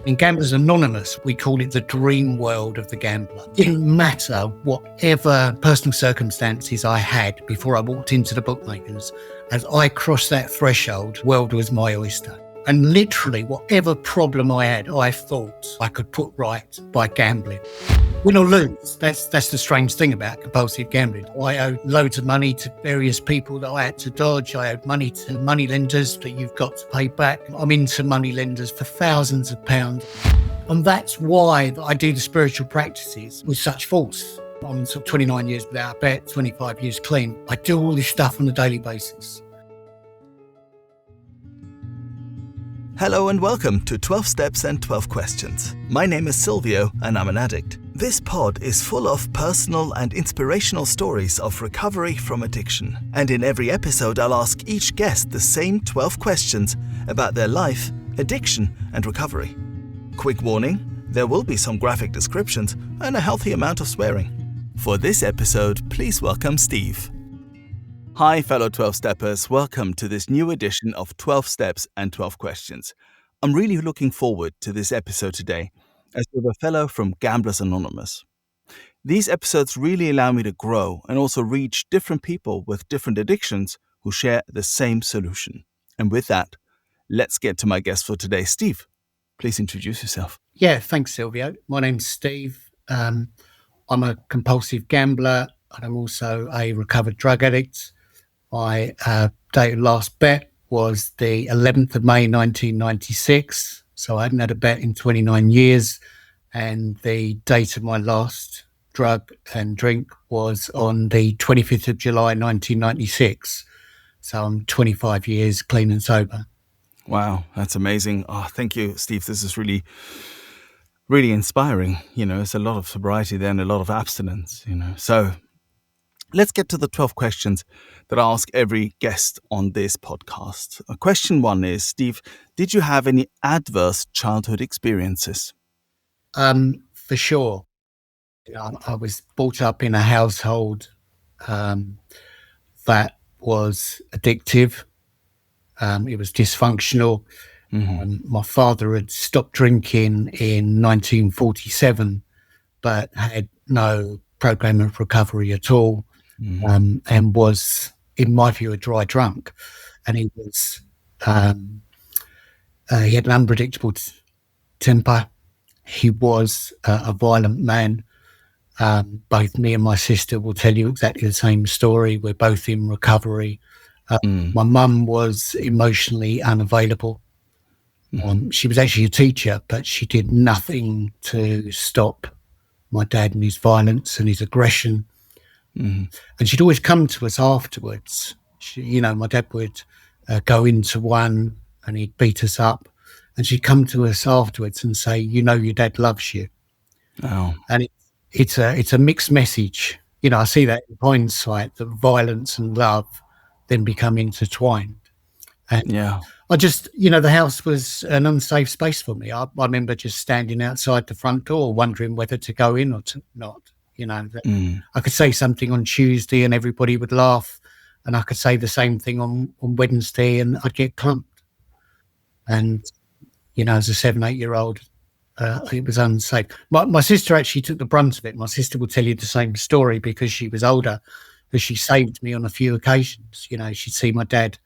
In Gamblers Anonymous, we call it the dream world of the gambler. It didn't matter whatever personal circumstances I had before I walked into the bookmakers. As I crossed that threshold, world was my oyster. And literally whatever problem I had, I thought I could put right by gambling. Win or lose, that's the strange thing about compulsive gambling. I owed loads of money to various people that I had to dodge. I owed money to money lenders that you've got to pay back. I'm into money lenders for thousands of pounds. And that's why I do the spiritual practices with such force. I'm sort of 29 years without a bet, 25 years clean. I do all this stuff on a daily basis. Hello and welcome to 12 Steps and 12 Questions. My name is Silvio and I'm an addict. This pod is full of personal and inspirational stories of recovery from addiction. And in every episode, I'll ask each guest the same 12 questions about their life, addiction, and recovery. Quick warning, there will be some graphic descriptions and a healthy amount of swearing. For this episode, please welcome Steve. Hi, fellow 12-steppers. Welcome to this new edition of 12 Steps and 12 Questions. I'm really looking forward to this episode today, as we have a fellow from Gamblers Anonymous. These episodes really allow me to grow and also reach different people with different addictions who share the same solution. And with that, let's get to my guest for today. Steve, please introduce yourself. Yeah, thanks, Silvio. My name's Steve. I'm a compulsive gambler and I'm also a recovered drug addict. My date of last bet was the 11th of May, 1996. So I hadn't had a bet in 29 years. And the date of my last drug and drink was on the 25th of July, 1996. So I'm 25 years clean and sober. Wow, that's amazing. Oh, thank you, Steve. This is really, really inspiring. It's a lot of sobriety there and a lot of abstinence, So let's get to the 12 questions that I ask every guest on this podcast. Question one is, Steve, did you have any adverse childhood experiences? For sure. I was brought up in a household that was addictive. It was dysfunctional. Mm-hmm. My father had stopped drinking in 1947, but had no program of recovery at all. Mm-hmm. And was, in my view, a dry drunk. And he was, he had an unpredictable temper. He was a violent man. Both me and my sister will tell you exactly the same story. We're both in recovery. My mum was emotionally unavailable. She was actually a teacher, but she did nothing to stop my dad and his violence and his aggression. And she'd always come to us afterwards. My dad would go into one and he'd beat us up. And she'd come to us afterwards and say, your dad loves you. Oh. And it's a mixed message. I see that in hindsight, that violence and love then become intertwined. And yeah. I just, the house was an unsafe space for me. I remember just standing outside the front door wondering whether to go in or to not. I could say something on Tuesday and everybody would laugh. And I could say the same thing on Wednesday and I'd get clumped. And, as a 7-8-year-old, it was unsafe. My sister actually took the brunt of it. My sister will tell you the same story because she was older, because she saved me on a few occasions. She'd see my dad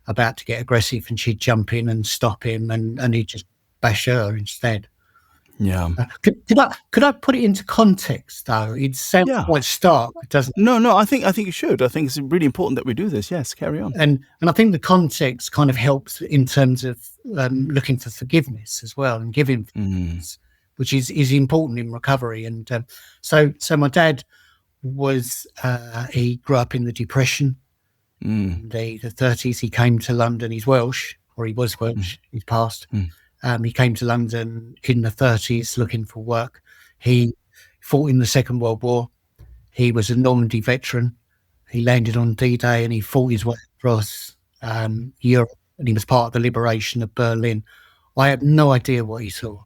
about to get aggressive and she'd jump in and stop him and he'd just bash her instead. Yeah. Could I put it into context though? It sounds quite stark, doesn't it? No, I think you should. I think it's really important that we do this. Yes, carry on. And I think the context kind of helps in terms of looking for forgiveness as well and giving forgiveness, which is important in recovery. And so my dad was he grew up in the Depression, the 30s. He came to London. He's Welsh, or he was Welsh. He's passed. He came to London in the 30s looking for work. He fought in the Second World War. He was a Normandy veteran. He landed on D-Day and he fought his way across Europe, and he was part of the liberation of Berlin. I have no idea what he saw.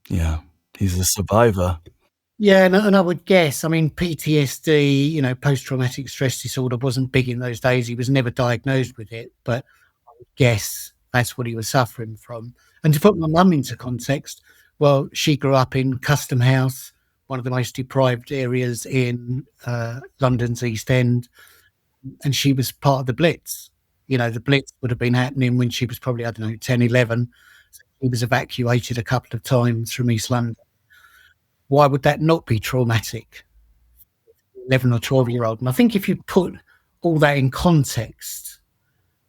Yeah, he's a survivor. Yeah, and I would guess, PTSD, post-traumatic stress disorder wasn't big in those days. He was never diagnosed with it, but I would guess that's what he was suffering from. And to put my mum into context, well, she grew up in Custom House, one of the most deprived areas in London's East End, and she was part of the Blitz. The Blitz would have been happening when she was probably, I don't know, 10, 11. So she was evacuated a couple of times from East London. Why would that not be traumatic? 11 or 12-year-old. And I think if you put all that in context,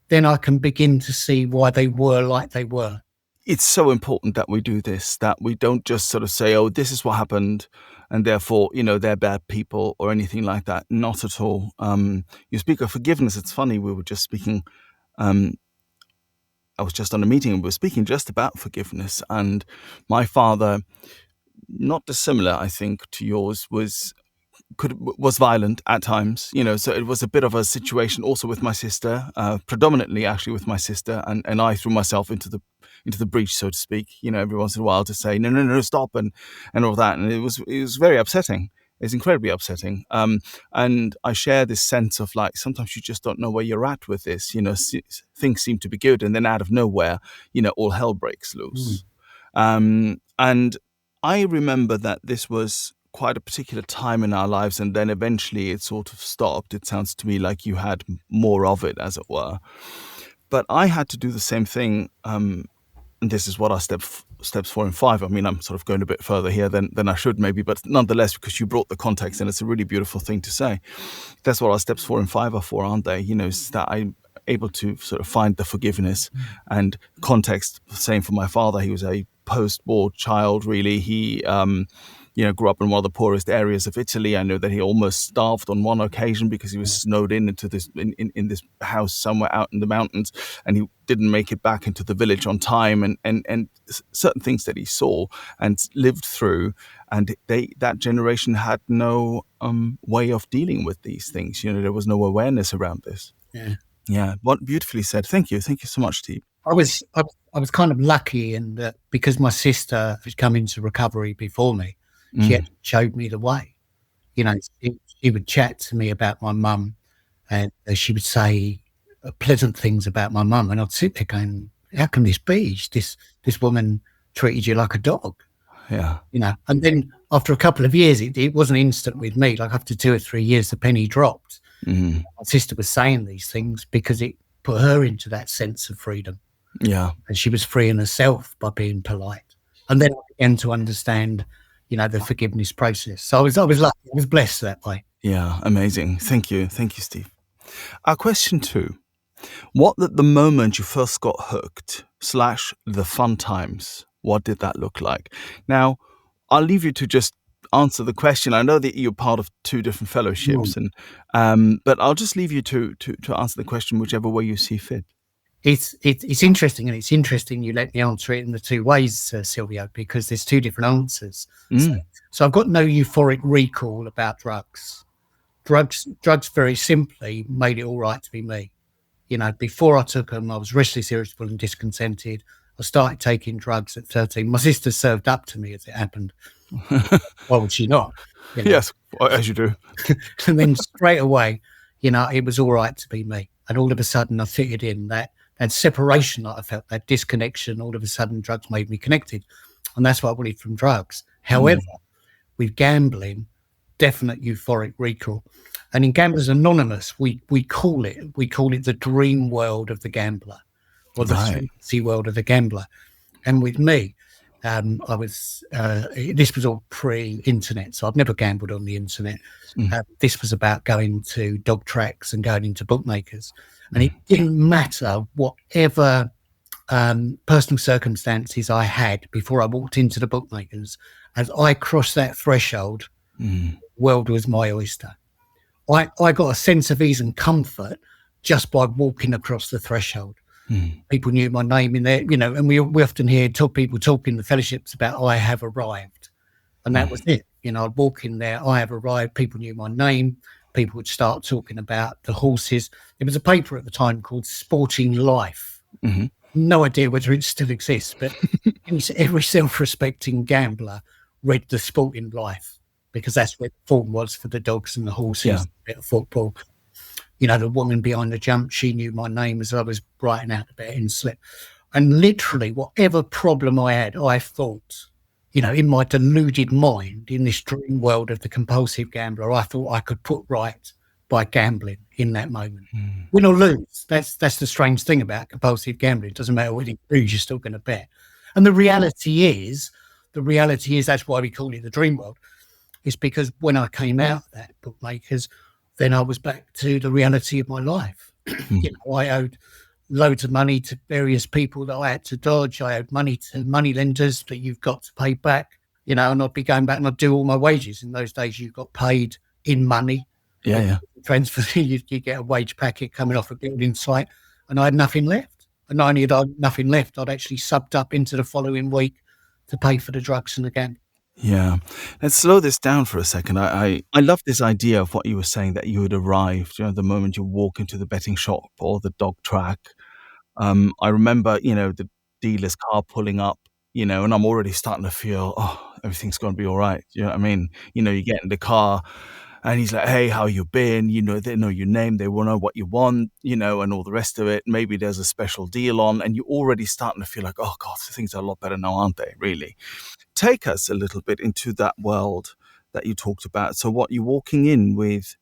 then I can begin to see why they were like they were. It's so important that we do this, that we don't just sort of say, oh, this is what happened, and therefore, they're bad people or anything like that. Not at all. You speak of forgiveness. It's funny, we were just speaking, I was just on a meeting and we were speaking just about forgiveness. And my father, not dissimilar, I think, to yours, was violent at times, so it was a bit of a situation also with my sister, predominantly actually with my sister, and I threw myself into the breach, so to speak, every once in a while to say, no, stop, and all that. And it was very upsetting. It's incredibly upsetting. And I share this sense of like, sometimes you just don't know where you're at with this, things seem to be good. And then out of nowhere, all hell breaks loose. And I remember that this was quite a particular time in our lives, and then eventually it sort of stopped. It sounds to me like you had more of it, as it were. But I had to do the same thing, and this is what our steps 4 and 5. I mean, I'm sort of going a bit further here than I should maybe, but nonetheless, because you brought the context, and it's a really beautiful thing to say. That's what our steps 4 and 5 are for, aren't they? Is that I'm able to sort of find the forgiveness and context. Same for my father. He was a post-war child, really. He grew up in one of the poorest areas of Italy. I know that he almost starved on one occasion because he was snowed into this in this house somewhere out in the mountains, and he didn't make it back into the village on time, and certain things that he saw and lived through, and that generation had no way of dealing with these things. There was no awareness around this. Yeah. What beautifully said. Thank you so much, Steve. I was kind of lucky in that because my sister had come into recovery before me. She actually showed me the way. She would chat to me about my mum, and she would say pleasant things about my mum, and I'd sit there going, "How can this be? This woman treated you like a dog." Yeah. And then after a couple of years, it wasn't instant with me. Like after 2 or 3 years, the penny dropped. My sister was saying these things because it put her into that sense of freedom. Yeah. And she was freeing herself by being polite. And then I began to understand, the forgiveness process. So I was lucky. I was blessed that way. Yeah, amazing. Thank you, Steve. Our question 2: what at the moment you first got hooked / the fun times? What did that look like? Now, I'll leave you to just answer the question. I know that you're part of 2 different fellowships, and but I'll just leave you to answer the question whichever way you see fit. It's interesting, and it's interesting you let me answer it in the 2 ways, Silvio, because there's 2 different answers. So I've got no euphoric recall about drugs. Drugs very simply made it all right to be me. Before I took them, I was restless, irritable, and discontented. I started taking drugs at 13. My sister served up to me as it happened. Why would she not? Yes, as you do. And then straight away, it was all right to be me. And all of a sudden I fitted in that separation that I felt, that disconnection. All of a sudden drugs made me connected. And that's what I wanted from drugs. However, with gambling, definite euphoric recall. And in Gamblers Anonymous, we call it the dream world of the gambler, or the fantasy world of the gambler. And with me, I was this was all pre-internet, so I've never gambled on the internet. This was about going to dog tracks and going into bookmakers, and it didn't matter whatever personal circumstances I had before I walked into the bookmakers. As I crossed that threshold, the world was my oyster. I got a sense of ease and comfort just by walking across the threshold. People knew my name in there, and we often hear people talk in the fellowships about I have arrived. And that was it. I'd walk in there, I have arrived. People knew my name. People would start talking about the horses. There was a paper at the time called Sporting Life. No idea whether it still exists, but every self-respecting gambler read the Sporting Life because that's where the form was for the dogs and the horses, a bit of football. The woman behind the jump, she knew my name as I was writing out the betting slip. And literally, whatever problem I had, I thought, in my deluded mind, in this dream world of the compulsive gambler, I thought I could put right by gambling in that moment. Win or lose. That's the strange thing about compulsive gambling. It doesn't matter whether you lose, you're still going to bet. And the reality is, that's why we call it the dream world, is because when I came out of that bookmakers, then I was back to the reality of my life. I owed loads of money to various people that I had to dodge. I owed money to money lenders that you've got to pay back, and I'd be going back and I'd do all my wages. In those days, you got paid in money. Yeah. Transfer, you get a wage packet coming off a building site, and I had nothing left. And not only had I nothing left, I'd actually subbed up into the following week to pay for the drugs and the gambling. Yeah. Let's slow this down for a second. I love this idea of what you were saying, that you had arrived, the moment you walk into the betting shop or the dog track. I remember, the dealer's car pulling up, and I'm already starting to feel, everything's going to be all right. You know what I mean? You get in the car and he's like, hey, how you been? They know your name. They will know what you want, and all the rest of it. Maybe there's a special deal on, and you're already starting to feel like, oh God, things are a lot better now, aren't they? Really? Take us a little bit into that world that you talked about. So what you're walking in with,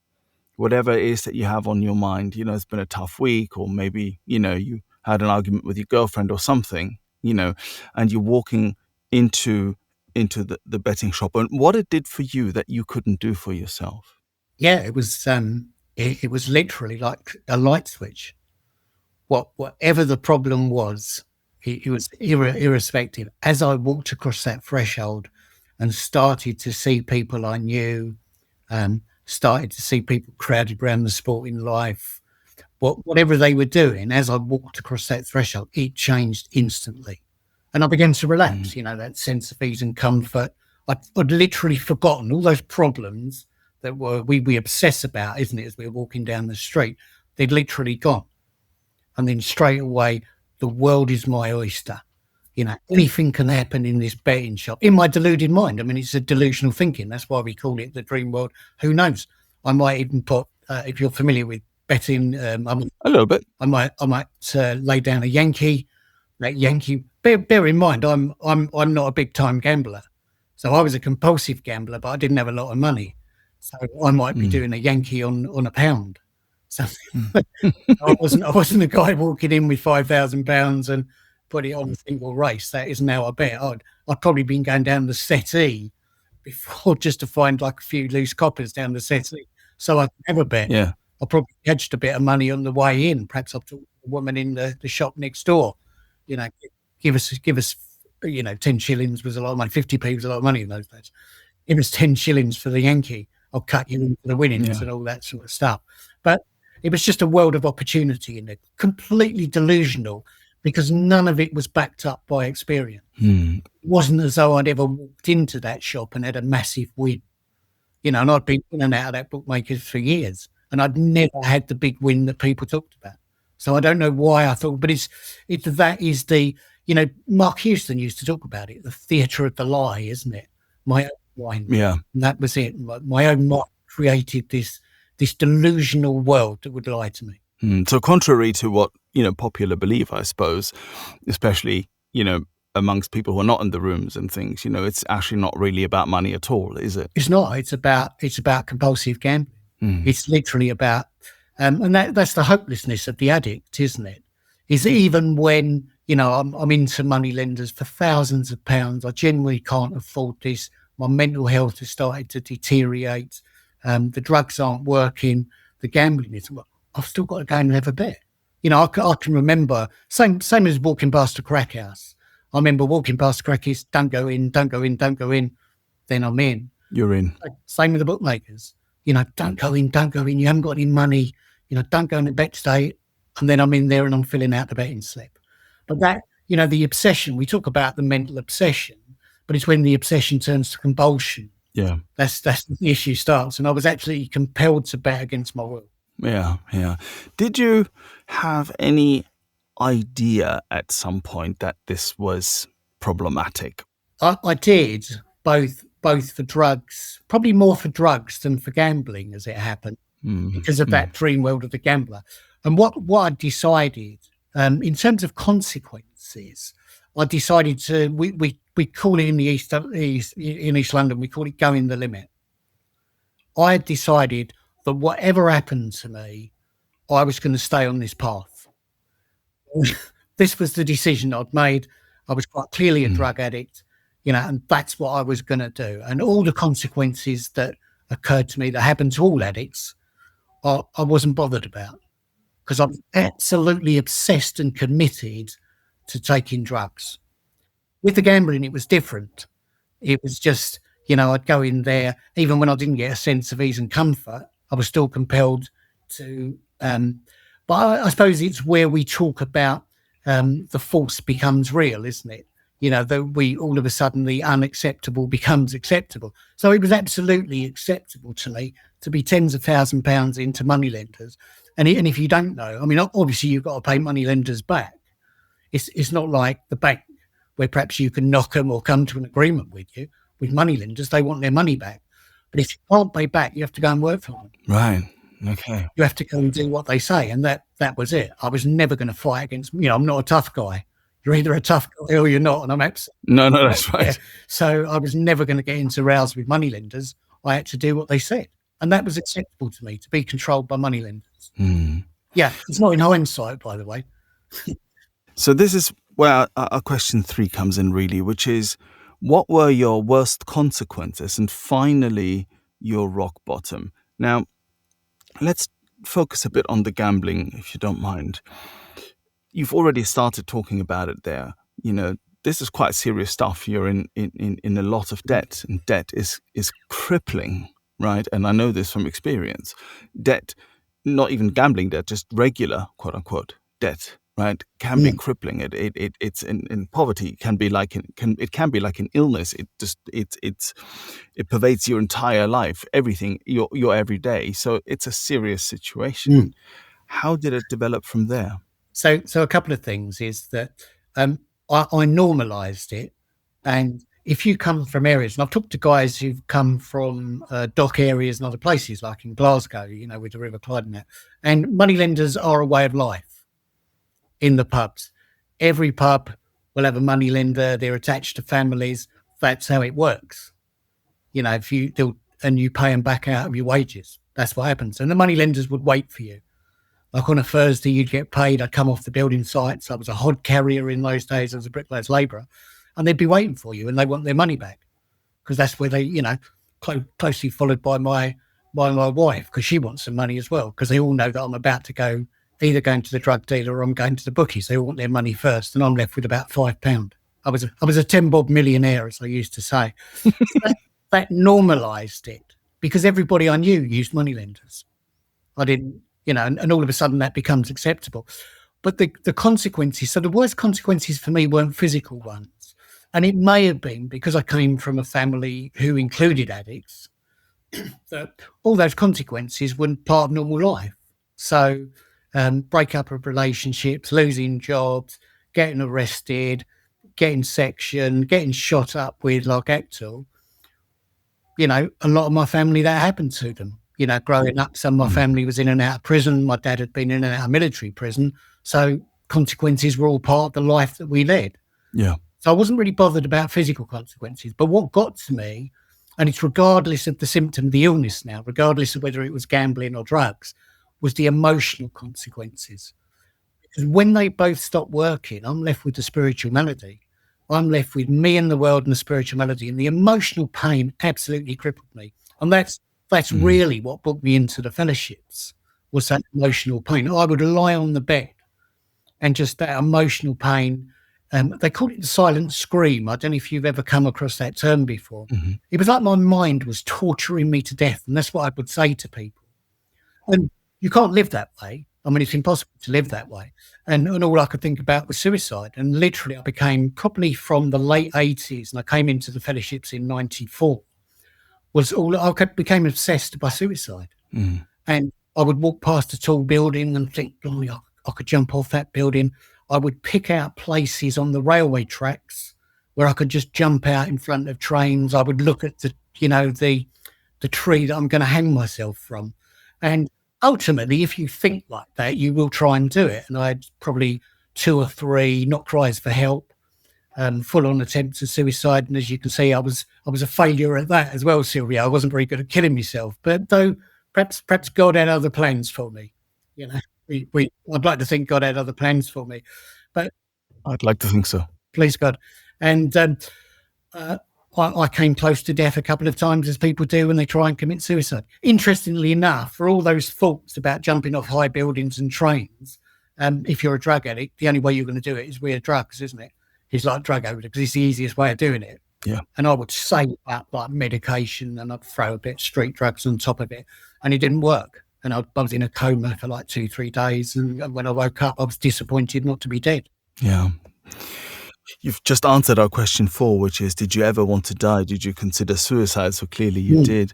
whatever it is that you have on your mind, it's been a tough week, or maybe, you had an argument with your girlfriend or something, and you're walking into the betting shop, and what it did for you that you couldn't do for yourself. Yeah, it was literally like a light switch. Whatever the problem was, it was irrespective. As I walked across that threshold and started to see people I knew, started to see people crowded around the sporting life, whatever they were doing, as I walked across that threshold, it changed instantly. And I began to relax, that sense of ease and comfort. I'd literally forgotten all those problems that we obsess about, isn't it, as we were walking down the street. They'd literally gone. And then straight away, the world is my oyster. Anything can happen in this betting shop. In my deluded mind, I mean, it's a delusional thinking. That's why we call it the dream world. Who knows? I might even put, if you're familiar with betting, a little bit. I might lay down a Yankee. That Yankee. Bear in mind, I'm not a big time gambler, so I was a compulsive gambler, but I didn't have a lot of money, so I might be doing a Yankee on a pound. So I wasn't a guy walking in with £5,000 and put it on a single race. That isn't how I bet. I'd probably been going down the settee before just to find like a few loose coppers down the settee, so I could never bet. Yeah. I probably hedged a bit of money on the way in. Perhaps I've talked to a woman in the shop next door. Give us 10 shillings was a lot of money. 50p was a lot of money in those days. Give us 10 shillings for the Yankee. I'll cut you into the winnings and all that sort of stuff. But it was just a world of opportunity in it, completely delusional, because none of it was backed up by experience. It wasn't as though I'd ever walked into that shop and had a massive win. And I'd been in and out of that bookmakers for years, and I'd never had the big win that people talked about. So I don't know why I thought, but that is the, Mark Houston used to talk about it, the theatre of the lie, isn't it? My own mind. Yeah. And that was it. My own mind created this delusional world that would lie to me. So contrary to what, popular belief, I suppose, especially, amongst people who are not in the rooms and things, it's actually not really about money at all, is it? It's not. It's about compulsive gambling. It's literally about, and that's the hopelessness of the addict, isn't it? Is even when, I'm into money lenders for thousands of pounds, I genuinely can't afford this. My mental health has started to deteriorate. The drugs aren't working. The gambling isn't working. I've still got to go and have a bet. I can remember, same as walking past a crack house. I remember walking past the crack house, don't go in. Then I'm in. You're in. Same with the bookmakers. Don't go in. You haven't got any money. Don't go in the bet today. And then I'm in there and I'm filling out the betting slip. But that, the obsession, we talk about the mental obsession, but it's when the obsession turns to compulsion. Yeah. That's the issue starts. And I was actually compelled to bet against my will. Yeah. Did you have any idea at some point that this was problematic? I did, both for drugs, probably more for drugs than for gambling, as it happened, because of that dream world of the gambler. And what I decided, in terms of consequence, consequences, I decided to. We call it in the East London. We call it going the limit. I had decided that whatever happened to me, I was going to stay on this path. This was the decision I'd made. I was quite clearly a drug addict, and that's what I was going to do. And all the consequences that occurred to me that happened to all addicts, I wasn't bothered about, because I'm absolutely obsessed and committed to taking drugs. With the gambling, it was different. It was just, I'd go in there, even when I didn't get a sense of ease and comfort, I was still compelled to. But I suppose it's where we talk about the false becomes real, isn't it? That we all of a sudden the unacceptable becomes acceptable. So it was absolutely acceptable to me to be tens of thousands of pounds into moneylenders. And if you don't know, I mean, obviously you've got to pay moneylenders back. It's not like the bank where perhaps you can knock them or come to an agreement with you. With moneylenders, they want their money back. But if you can't pay back, you have to go and work for them. Right. Okay. You have to go and do what they say. And that was it. I was never going to fight against, I'm not a tough guy. You're either a tough guy or you're not. And I'm absolutely. No, that's right. Yeah. So I was never going to get into rows with moneylenders. I had to do what they said. And that was acceptable to me, to be controlled by moneylenders. Yeah. It's not in hindsight, by the way. So this is where our question 3 comes in, really, which is, what were your worst consequences and finally your rock bottom? Now, let's focus a bit on the gambling, if you don't mind. You've already started talking about it there. This is quite serious stuff. You're in a lot of debt, and debt is crippling, right? And I know this from experience. Debt, not even gambling debt, just regular, quote unquote, debt, right, can be crippling. It's in poverty. It can be like an illness. It pervades your entire life, everything, your everyday. So it's a serious situation. How did it develop from there? So a couple of things is that I normalised it, and if you come from areas, and I've talked to guys who've come from dock areas and other places, like in Glasgow, with the River Clyde and that, and moneylenders are a way of life. In the pubs, every pub will have a moneylender. They're attached to families. That's how it works. If you pay them back out of your wages, that's what happens. And the moneylenders would wait for you. Like on a Thursday, you'd get paid. I'd come off the building sites. I was a hod carrier in those days. I was a bricklayer's labourer, and they'd be waiting for you, and they want their money back, because that's where they, closely followed by my wife, because she wants some money as well, because they all know that I'm about to go. Either going to the drug dealer or I'm going to the bookies. They all want their money first, and I'm left with about £5. I was a 10 bob millionaire, as I used to say. that normalised it, because everybody I knew used moneylenders. I didn't, and all of a sudden that becomes acceptable. But the consequences, so the worst consequences for me weren't physical ones. And it may have been because I came from a family who included addicts, that all those consequences weren't part of normal life. So breakup of relationships, losing jobs, getting arrested, getting sectioned, getting shot up with like Ectal. A lot of my family, that happened to them. Growing up, some of my family was in and out of prison. My dad had been in and out of military prison. So consequences were all part of the life that we led. Yeah. So I wasn't really bothered about physical consequences. But what got to me, and it's regardless of the symptom, the illness now, regardless of whether it was gambling or drugs, was the emotional consequences. Because when they both stopped working, I'm left with the spiritual malady. I'm left with me and the world and the spiritual malady, and the emotional pain absolutely crippled me. And that's really what brought me into the fellowships, was that emotional pain. I would lie on the bed, and just that emotional pain. They call it the silent scream. I don't know if you've ever come across that term before. It was like my mind was torturing me to death, and that's what I would say to people. And you can't live that way. I mean, it's impossible to live that way. And all I could think about was suicide. And literally, I became, probably from the late 80s, and I came into the fellowships in 94, I became obsessed by suicide. And I would walk past a tall building and think, oh, I could jump off that building. I would pick out places on the railway tracks where I could just jump out in front of trains. I would look at the tree that I'm going to hang myself from. And ultimately, if you think like that, you will try and do it. And I had probably 2 or 3, not cries for help, full on attempts at suicide. And as you can see, I was a failure at that as well, Sylvia. I wasn't very good at killing myself, but though perhaps God had other plans for me. You know, I'd like to think God had other plans for me, but I'd like to think so. Please God. And I came close to death a couple of times, as people do when they try and commit suicide. Interestingly enough, for all those thoughts about jumping off high buildings and trains, if you're a drug addict, the only way you're going to do it is with drugs, isn't it? It's like drug overdose because it's the easiest way of doing it. Yeah. And I would say that like medication, and I'd throw a bit of street drugs on top of it, and it didn't work. And I was in a coma for like 2-3 days. And when I woke up, I was disappointed not to be dead. Yeah. You've just answered our question 4, which is, did you ever want to die? Did you consider suicide? So clearly you did.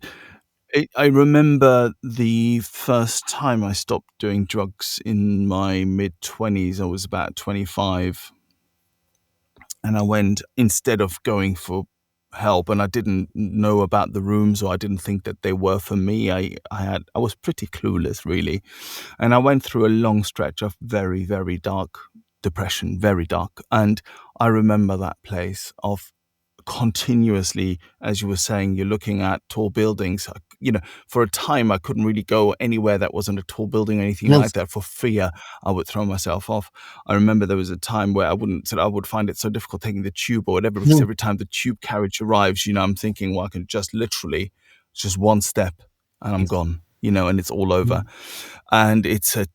I remember the first time I stopped doing drugs in my mid-20s. I was about 25. And I went, instead of going for help, and I didn't know about the rooms, or I didn't think that they were for me. I was pretty clueless, really. And I went through a long stretch of very, very dark depression, very dark. And I remember that place of continuously, as you were saying, you're looking at tall buildings. For a time I couldn't really go anywhere that wasn't a tall building or anything like that, for fear I would throw myself off. I remember there was a time where I would find it so difficult taking the tube or whatever, because every time the tube carriage arrives, I'm thinking, well, I can just literally just one step and I'm gone, and it's all over. And it's a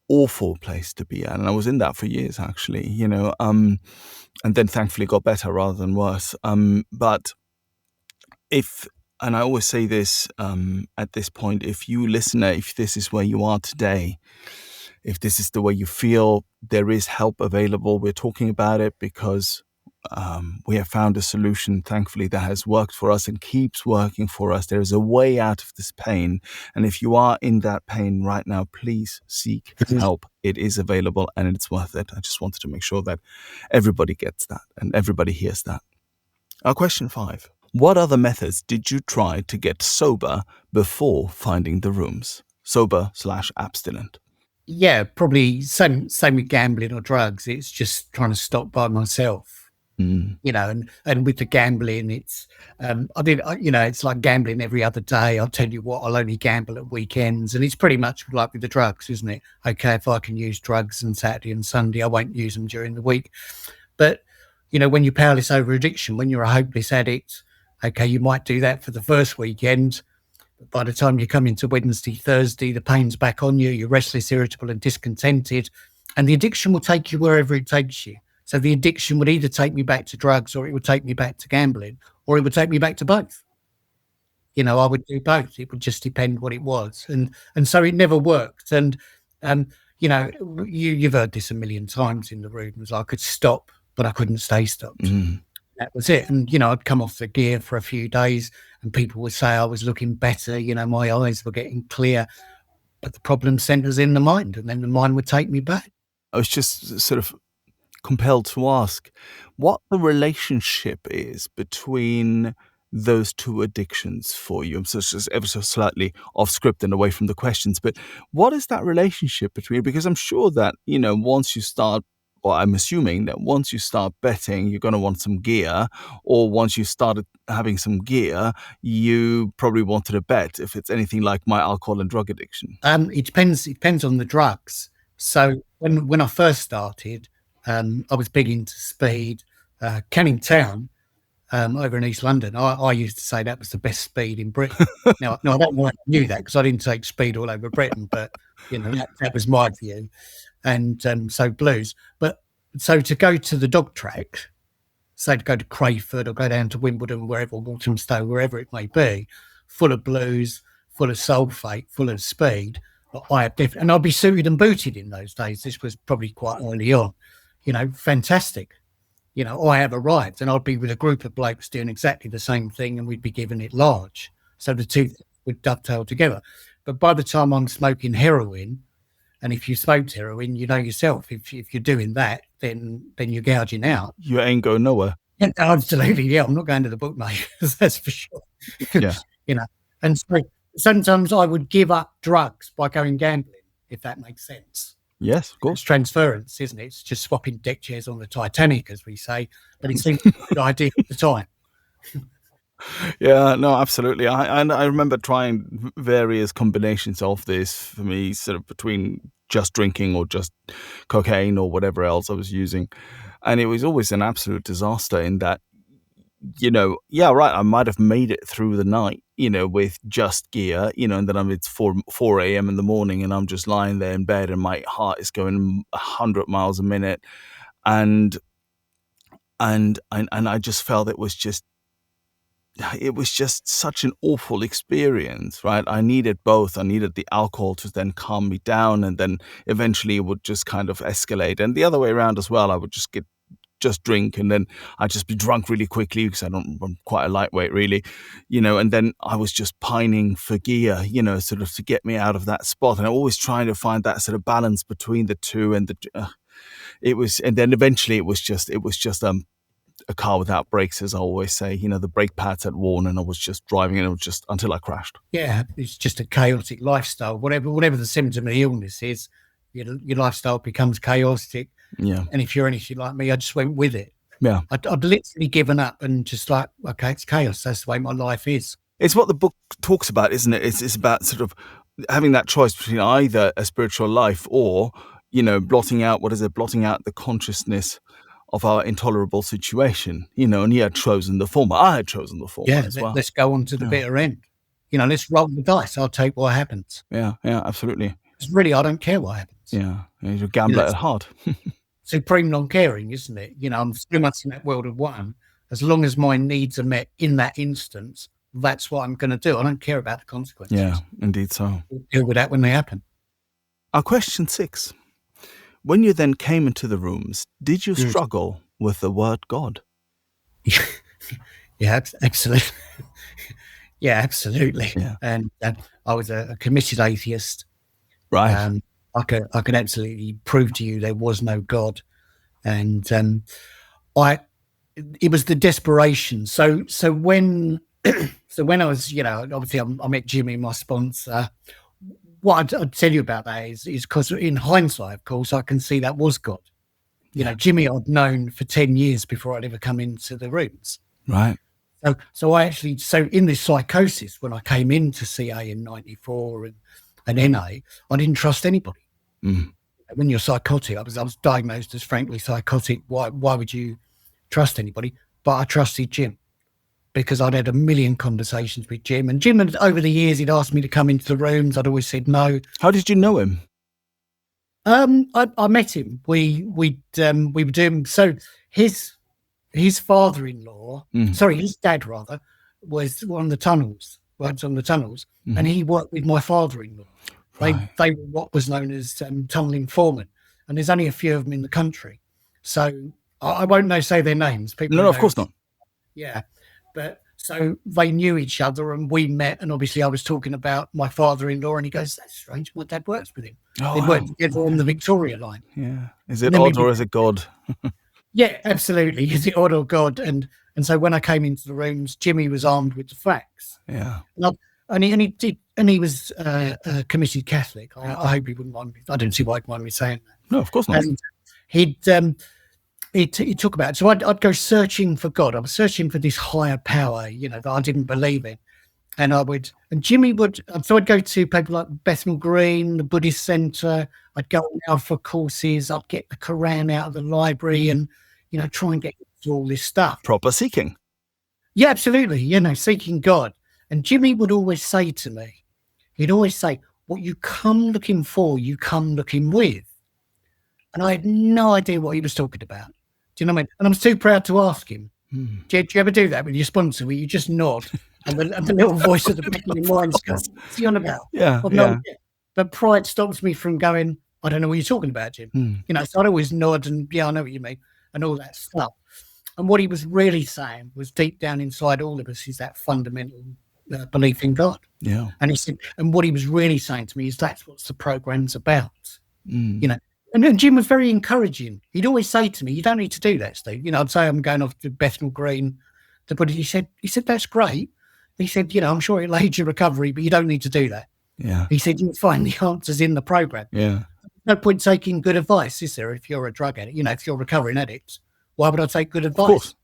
awful place to be at, and I was in that for years, actually, and then thankfully got better rather than worse. But and I always say this at this point, if you listener, if this is where you are today, if this is the way you feel, there is help available. We're talking about it because we have found a solution, thankfully, that has worked for us and keeps working for us. There is a way out of this pain. And if you are in that pain right now, please seek help. It is available and it's worth it. I just wanted to make sure that everybody gets that and everybody hears that. Our question 5. What other methods did you try to get sober before finding the rooms? Sober/abstinent. Yeah, probably same with gambling or drugs. It's just trying to stop by myself. And with the gambling, it's it's like gambling every other day. I'll tell you what, I'll only gamble at weekends, and it's pretty much like with the drugs, isn't it? Okay, if I can use drugs on Saturday and Sunday, I won't use them during the week. But when you're powerless over addiction, when you're a hopeless addict, okay, you might do that for the first weekend, but by the time you come into Wednesday, Thursday, the pain's back on you, you're restless, irritable and discontented, and the addiction will take you wherever it takes you. So the addiction would either take me back to drugs, or it would take me back to gambling, or it would take me back to both. I would do both. It would just depend what it was. And so it never worked. And, you've heard this a million times in the rooms. I could stop, but I couldn't stay stopped. That was it. And, I'd come off the gear for a few days and people would say I was looking better. My eyes were getting clear, but the problem centers in the mind, and then the mind would take me back. I was just sort of compelled to ask what the relationship is between those two addictions for you. I'm just ever so slightly off script and away from the questions, but what is that relationship between? Because I'm sure that, once you start, or I'm assuming that once you start betting, you're going to want some gear, or once you started having some gear, you probably wanted a bet, if it's anything like my alcohol and drug addiction. It depends on the drugs. So when I first started, I was big into speed. Canning Town, over in East London, I used to say that was the best speed in Britain. Now I don't know if I knew that, because I didn't take speed all over Britain, but that was my view. And so blues. But so to go to the dog track, say to go to Crayford or go down to Wimbledon, wherever, Walthamstow, wherever it may be, full of blues, full of sulphate, full of speed, and I'd be suited and booted in those days. This was probably quite early on. Fantastic. I have arrived, and I'd be with a group of blokes doing exactly the same thing, and we'd be giving it large. So the two would dovetail together. But by the time I'm smoking heroin, and if you smoked heroin, you know yourself, if you're doing that, then you're gouging out. You ain't going nowhere. Yeah, absolutely, yeah. I'm not going to the bookmakers, that's for sure. Yeah. And so sometimes I would give up drugs by going gambling, if that makes sense. Yes, of It's course. transference, isn't it? It's just swapping deck chairs on the Titanic, as we say. But it seemed a good idea at the time. Yeah, no, absolutely. I remember trying various combinations of this for me, sort of between just drinking or just cocaine or whatever else I was using. And it was always an absolute disaster in that, yeah, right, I might have made it through the night, with just gear, and then it's 4 a.m. in the morning and I'm just lying there in bed and my heart is going 100 miles a minute. And I just felt it was just such an awful experience, right? I needed both. I needed the alcohol to then calm me down, and then eventually it would just kind of escalate. And the other way around as well, I would just drink, and then I'd just be drunk really quickly because I'm quite a lightweight, really, and then I was just pining for gear, sort of to get me out of that spot. And I always trying to find that sort of balance between the two, and and then eventually it was just a car without brakes, as I always say. The brake pads had worn, and I was just driving, and it was just until I crashed. Yeah, it's just a chaotic lifestyle. Whatever the symptom of the illness is, your lifestyle becomes chaotic. Yeah. And if you're anything like me, I just went with it. Yeah. I'd literally given up and just like, okay, it's chaos. That's the way my life is. It's what the book talks about, isn't it? It's about sort of having that choice between either a spiritual life or, blotting out the consciousness of our intolerable situation, and he had chosen the former. I had chosen the former as well. Let's go on to the bitter end. Let's roll the dice. I'll take what happens. Yeah, absolutely. Because really, I don't care what happens. Yeah, you're a gambler at heart. Supreme non-caring, isn't it? I'm so much in that world of one. As long as my needs are met in that instance, that's what I'm going to do. I don't care about the consequences. Yeah, indeed so. We'll deal with that when they happen. Our question 6. When you then came into the rooms, did you struggle with the word God? Yeah, absolutely. Yeah, absolutely. Yeah. And I was a committed atheist. Right. I could absolutely prove to you there was no God. And it was the desperation. So when when I was, obviously I met Jimmy, my sponsor. What I'd tell you about that is because in hindsight, of course, I can see that was God. Jimmy I'd known for 10 years before I'd ever come into the rooms. Right. So in this psychosis, when I came into CA in 94 and NA, I didn't trust anybody. Mm. When you're psychotic, I was diagnosed as frankly psychotic. Why would you trust anybody? But I trusted Jim, because I'd had a million conversations with Jim. And Jim, over the years, he'd asked me to come into the rooms. I'd always said no. How did you know him? I met him. We were doing, so his father-in-law, his dad rather, was on the tunnels, and he worked with my father-in-law. Right. They were what was known as tunneling foremen, and there's only a few of them in the country. So I won't say their names. People No, of course not. Yeah. But so they knew each other and we met, and obviously I was talking about my father-in-law, and he goes, "That's strange. My dad works with him." They worked together on the Victoria line. Yeah. Is it odd or is it God? Yeah, absolutely. Is it odd or God? And so when I came into the rooms, Jimmy was armed with the facts. Yeah. And he did, and he was a committed Catholic. I hope he wouldn't mind me. I don't see why he'd mind me saying that. No, of course not. And he'd talk about it. So I'd go searching for God. I was searching for this higher power, that I didn't believe in. And Jimmy would, so I'd go to people like Bethnal Green, the Buddhist Centre. I'd go on Alpha courses. I'd get the Quran out of the library and, try and get to all this stuff. Proper seeking. Yeah, absolutely. Seeking God. And Jimmy would always say to me, he'd always say, what you come looking for, you come looking with. And I had no idea what he was talking about. Do you know what I mean? And I'm too proud to ask him. Do you ever do that with your sponsor where you just nod and the little voice at the back of your mind goes, what's he on about? Yeah. But pride stops me from going, I don't know what you're talking about, Jim. So I'd always nod and, yeah, I know what you mean, and all that stuff. And what he was really saying was deep down inside all of us is that fundamental belief in God. Yeah. And he said, and what he was really saying to me is that's what the program's about. And Jim was very encouraging. He'd always say to me, you don't need to do that, Steve. I'd say I'm going off to Bethnal Green. But he said, that's great. He said, I'm sure it'll aid your recovery, but you don't need to do that. Yeah. He said, you'll find the answers in the program. Yeah. no point taking good advice, is there? If you're a drug addict, if you're a recovering addict, why would I take good Of course,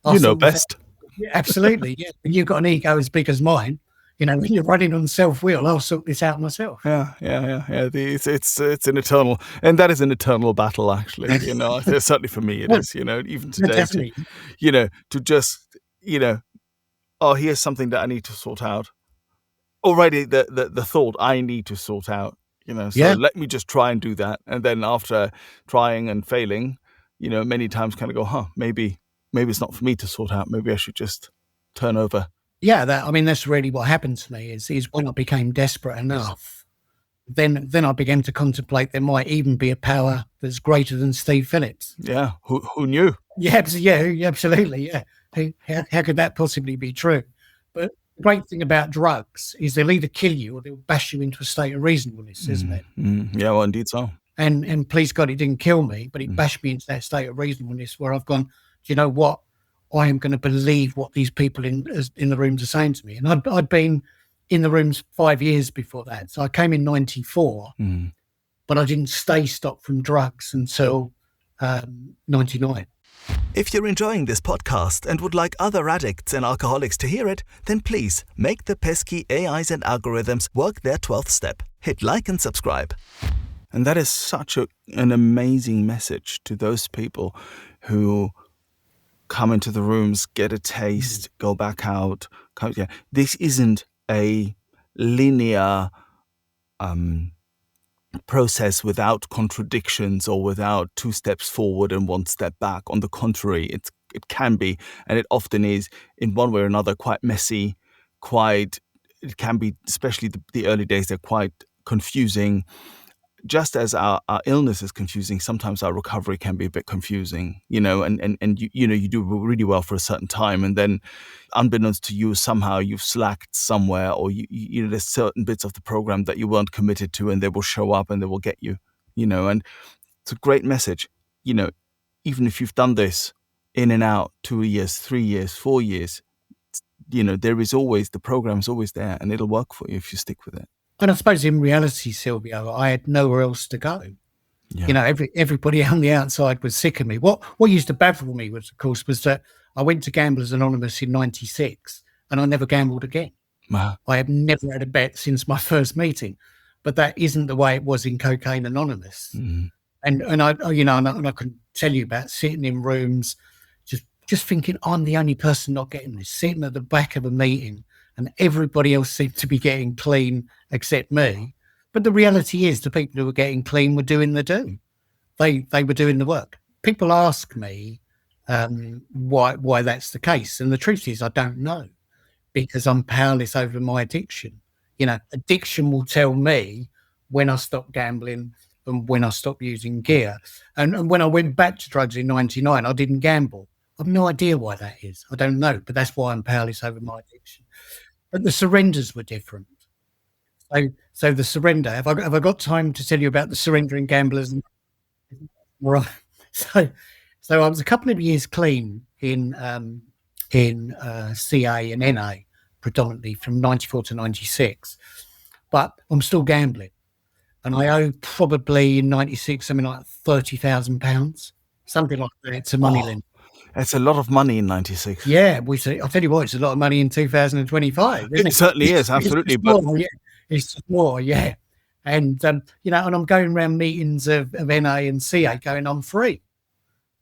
advice? you know best. Yeah, absolutely. Yeah. When you've got an ego as big as mine, when you're running on self-will, I'll sort this out myself. Yeah. It's an eternal, and that is an eternal battle, actually. Certainly for me, it is. Even today, Definitely. to just, oh, here's something that I need to sort out. Already, the thought I need to sort out. So let me just try and do that, and then after trying and failing, many times kind of go, maybe it's not for me to sort out. Maybe I should just turn over. Yeah, that's really what happened to me. Is when I became desperate enough, then I began to contemplate there might even be a power that's greater than Steve Phillips. Yeah, who knew? Yeah, absolutely. Yeah, how could that possibly be true? But the great thing about drugs is they'll either kill you or they'll bash you into a state of reasonableness, isn't it? Yeah, well, indeed so. And please God, it didn't kill me, but it bashed me into that state of reasonableness where I've gone, do you know what? I am going to believe what these people in the rooms are saying to me. And I'd been in the rooms 5 years before that. So I came in 94, but I didn't stay stopped from drugs until 99. If you're enjoying this podcast and would like other addicts and alcoholics to hear it, then please make the pesky AIs and algorithms work their 12th step. Hit like and subscribe. And that is such an amazing message to those people who come into the rooms, get a taste, go back out. This isn't a linear process without contradictions or without 2 steps forward and 1 step back. On the contrary, it can be, and it often is, in one way or another, quite messy, it can be, especially the early days, they're quite confusing. Just as our illness is confusing, sometimes our recovery can be a bit confusing, and you do really well for a certain time, and then unbeknownst to you, somehow you've slacked somewhere, or there's certain bits of the program that you weren't committed to, and they will show up and they will get you, and it's a great message, even if you've done this in and out 2 years, 3 years, 4 years, there is always, the program is always there, and it'll work for you if you stick with it. And I suppose in reality, Silvio, I had nowhere else to go. Yeah. Everybody on the outside was sick of me. What used to baffle me was that I went to Gamblers Anonymous in 96 and I never gambled again. Wow. I have never had a bet since my first meeting, but that isn't the way it was in Cocaine Anonymous. And I can tell you about sitting in rooms, just thinking I'm the only person not getting this, sitting at the back of a meeting, and everybody else seemed to be getting clean except me. But the reality is the people who were getting clean were doing the do. They were doing the work. People ask me why that's the case. And the truth is I don't know, because I'm powerless over my addiction. Addiction will tell me when I stop gambling and when I stop using gear. And when I went back to drugs in 99, I didn't gamble. I've no idea why that is. I don't know, but that's why I'm powerless over my addiction. But the surrenders were different. So the surrender, have I got time to tell you about the surrendering gamblers? Right. So I was a couple of years clean in CA and NA, predominantly from 94 to 96, but I'm still gambling. And I owe probably in 96 something like £30,000, something like that, to Moneylend. It's a lot of money in 96. Yeah, I'll tell you what, it's a lot of money in 2025. Isn't it? Certainly is, absolutely. It's more, yeah. And, and I'm going around meetings of NA and CA going, I'm free.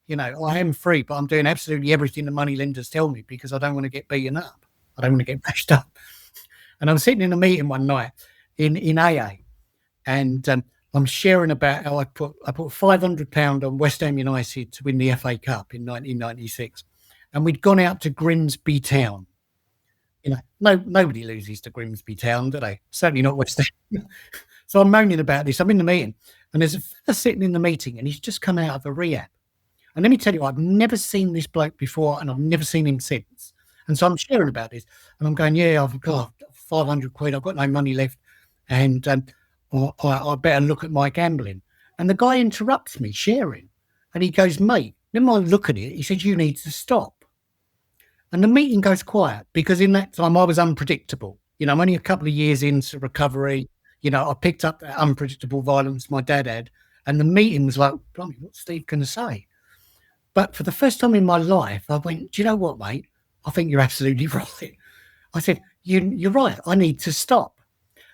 I am free, but I'm doing absolutely everything the money lenders tell me because I don't want to get beaten up. I don't want to get bashed up. And I'm sitting in a meeting one night in AA, and I'm sharing about how I put £500 on West Ham United to win the FA Cup in 1996, and we'd gone out to Grimsby Town. Nobody loses to Grimsby Town, do they? Certainly not West Ham. So I'm moaning about this. I'm in the meeting, and there's a fella sitting in the meeting, and he's just come out of a rehab. And let me tell you, I've never seen this bloke before, and I've never seen him since. And so I'm sharing about this, and I'm going, yeah, I've got 500 quid. I've got no money left, and I better look at my gambling. And the guy interrupts me sharing, and he goes, mate, then I look at it. He says, you need to stop. And the meeting goes quiet because in that time I was unpredictable. I'm only a couple of years into recovery. I picked up that unpredictable violence my dad had, And the meeting was like, blimey, what's Steve going to say? But for the first time in my life, I went, do you know what, mate? I think you're absolutely right. I said, you're right. I need to stop.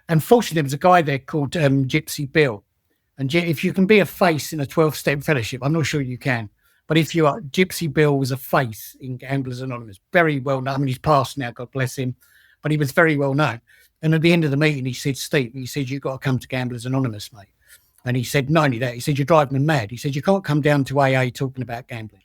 And fortunately, there was a guy there called Gypsy Bill. And if you can be a face in a 12-step fellowship, I'm not sure you can. But if you are, Gypsy Bill was a face in Gamblers Anonymous, very well known. I mean, he's passed now, God bless him, but he was very well known. And at the end of the meeting, he said, Steve, he said, you've got to come to Gamblers Anonymous, mate. And he said, not only that, he said, you're driving me mad. He said, you can't come down to AA talking about gambling.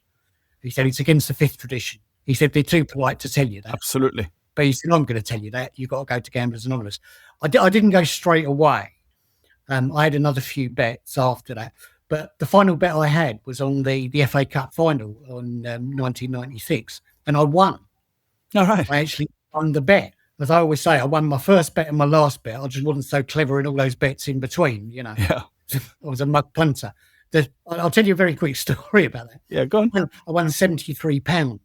He said, it's against the fifth tradition. He said, they're too polite to tell you that. Absolutely. But he said, I'm going to tell you that. You've got to go to Gamblers Anonymous. I didn't go straight away. I had another few bets after that. But the final bet I had was on the FA Cup final on 1996. And I won. All right. I actually won the bet. As I always say, I won my first bet and my last bet. I just wasn't so clever in all those bets in between, you know. Yeah. I was a mug punter. I'll tell you a very quick story about that. Yeah, go on. I won £73.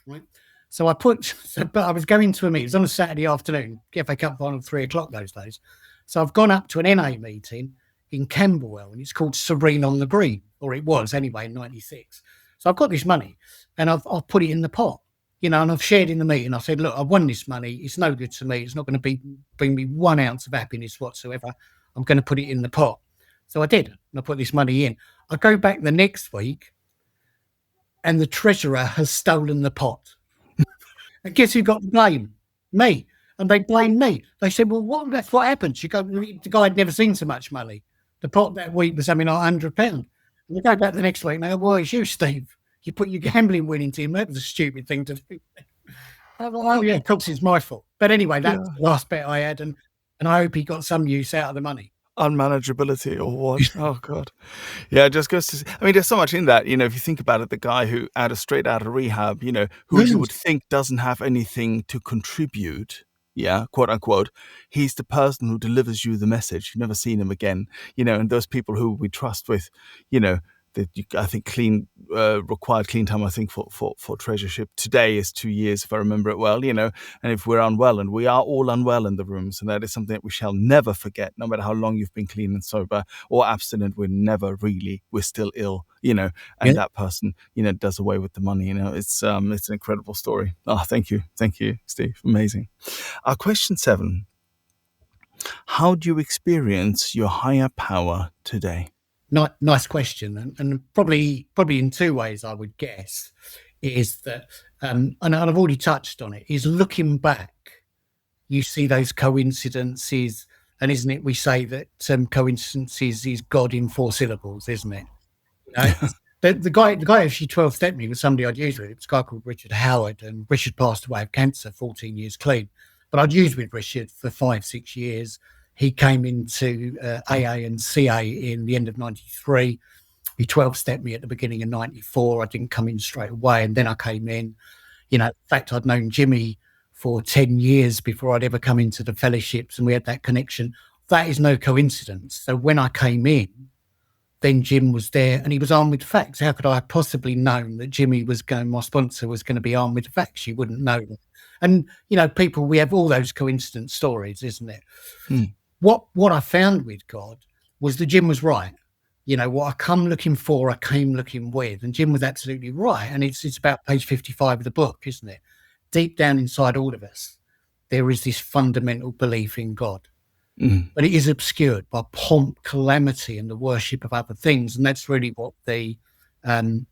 Right. So but I was going to a meeting. It was on a Saturday afternoon, FA Cup final, 3:00 those days. So I've gone up to an NA meeting in Camberwell, and it's called Serene on the Green, or it was anyway in 96. So I've got this money and I've put it in the pot, you know, and I've shared in the meeting. I said, look, I've won this money. It's no good to me. It's not going to bring me 1 ounce of happiness whatsoever. I'm going to put it in the pot. So I did, and I put this money in. I go back the next week, and the treasurer has stolen the pot. And guess who got the blame? Me. And they blamed me. They said, well, that's what happened. The guy had never seen so much money. The pot that week was something like £100. And we go back the next week and they go, well, it's you, Steve. You put your gambling winnings in. That was a stupid thing to do. I was like, oh, yeah, of course it's my fault. But anyway, that was the last bet I had. And I hope he got some use out of the money. Unmanageability or what? Oh God. Yeah, it just goes to, I mean, there's so much in that, you know, if you think about it, the guy who straight out of rehab, you know, who you would think doesn't have anything to contribute, yeah, quote unquote, he's the person who delivers you the message. You've never seen him again, you know, and those people who we trust with, you know, I think required clean time, I think for treasureship today is 2 years, if I remember it well, you know, and if we're unwell, and we are all unwell in the rooms, and that is something that we shall never forget, no matter how long you've been clean and sober or abstinent, we're still ill, you know, and that person, you know, does away with the money, you know, it's an incredible story. Oh, thank you, Steve, amazing. Question 7, how do you experience your higher power today? Nice question, and probably in 2 ways, I would guess, is that, and I've already touched on it, is looking back, you see those coincidences, and isn't it, we say that coincidences is God in 4 syllables, isn't it? You know, the guy who actually 12-stepped me was somebody I'd used with. It was a guy called Richard Howard, and Richard passed away of cancer 14 years clean. But I'd used with Richard for 5-6 years. He came into AA and CA in the end of 93. He 12-stepped me at the beginning of 94. I didn't come in straight away, and then I came in. You know, in fact, I'd known Jimmy for 10 years before I'd ever come into the fellowships, and we had that connection. That is no coincidence. So when I came in, then Jim was there, and he was armed with facts. How could I have possibly known that my sponsor was going to be armed with facts? You wouldn't know that. And, you know, we have all those coincidence stories, isn't it? What I found with God was that Jim was right. You know, what I come looking for, I came looking with. And Jim was absolutely right. And it's about page 55 of the book, isn't it? Deep down inside all of us, there is this fundamental belief in God. But it is obscured by pomp, calamity, and the worship of other things. And that's really what the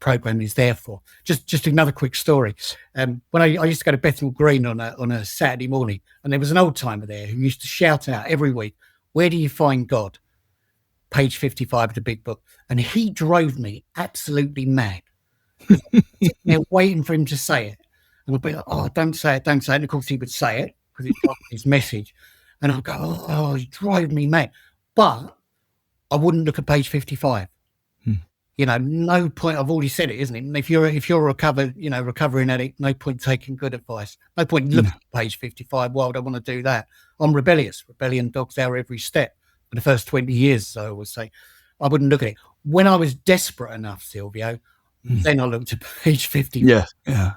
program is there for. Just another quick story. When I used to go to Bethnal Green on a Saturday morning, and there was an old timer there who used to shout out every week, "Where do you find God?" Page 55 of the big book. And he drove me absolutely mad. They're waiting for him to say it. And I'd be like, "Oh, don't say it, don't say it." And of course he would say it because it's part of his message. And I'd go, "Oh, he drove me mad." But I wouldn't look at page 55. You know, no point. I've already said it, isn't it? And if you're a recovering addict, no point taking good advice. No point looking at page 55. Why would I want to do that? I'm rebellious. Rebellion dogs our every step. For the first 20 years, so I would say, I wouldn't look at it. When I was desperate enough, Silvio, then I looked at page 50. Yeah.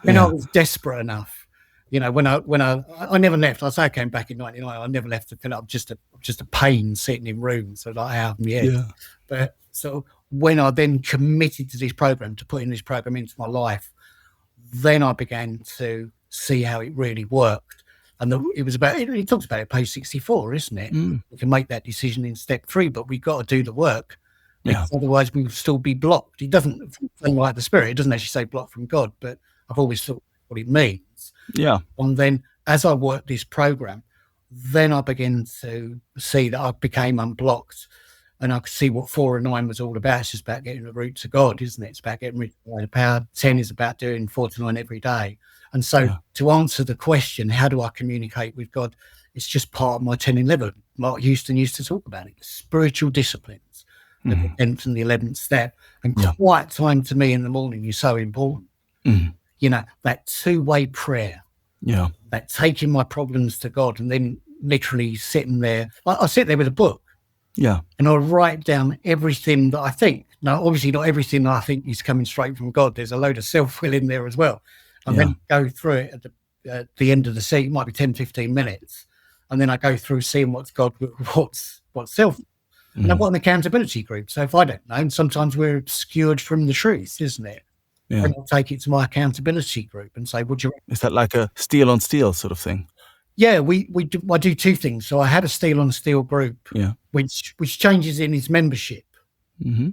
When I was desperate enough, when I never left. I say I came back in '99. I never left to fill up. Just a pain sitting in rooms, so like out of my head. Yeah. But so when I then committed to this program, to putting this program into my life, then I began to see how it really worked. And it was about, it talks about it, page 64, isn't it? We can make that decision in step 3, but we've got to do the work. Because otherwise we will still be blocked. It doesn't sound like the Spirit. It doesn't actually say blocked from God, but I've always thought what it means. Yeah. And then as I worked this program, then I began to see that I became unblocked, and I could see what 4 and 9 was all about. It's just about getting the root to God, isn't it? It's about getting rid of the power. 10 is about doing 4 to 9 every day. And so to answer the question, how do I communicate with God? It's just part of my 10 and 11. Mark Houston used to talk about it. Spiritual disciplines, the 10th and the 11th step. And quiet time to me in the morning is so important. That two-way prayer. Yeah. That taking my problems to God and then literally sitting there. I sit there with a book. Yeah. And I'll write down everything that I think. Now, obviously, not everything that I think is coming straight from God. There's a load of self-will in there as well. And then go through it at the end of the scene. It might be 10, 15 minutes. And then I go through seeing what's God, what's self. And I've got an accountability group. So if I don't know, and sometimes we're obscured from the truth, isn't it? Yeah. And I'll take it to my accountability group and say, would you... Is that like a steel on steel sort of thing? Yeah, I do 2 things. So I had a steel on steel group, which changes in its membership,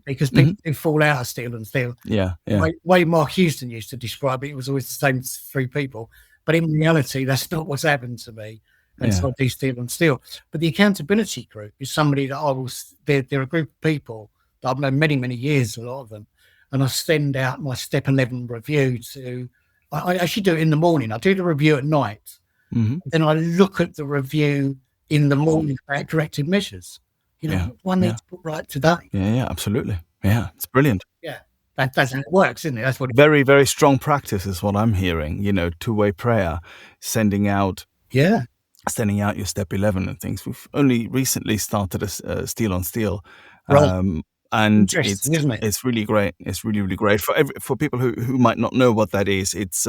because people do fall out of steel on steel. Yeah. The way Mark Houston used to describe it, it was always the same 3 people. But in reality, that's not what's happened to me. And so I do steel on steel. But the accountability group is somebody that they're a group of people that I've known many, many years, a lot of them. And I send out my step 11 review I actually do it in the morning. I do the review at night. Then I look at the review in the morning about corrective measures. One needs to put right today. Yeah, absolutely. Yeah, it's brilliant. Yeah, that's how it works, isn't it? That's what. Very, very strong practice is what I'm hearing. Two-way prayer, sending out your step 11 and things. We've only recently started a steel on steel. Right. And isn't it? It's really great. It's really, really great for people who might not know what that is. It's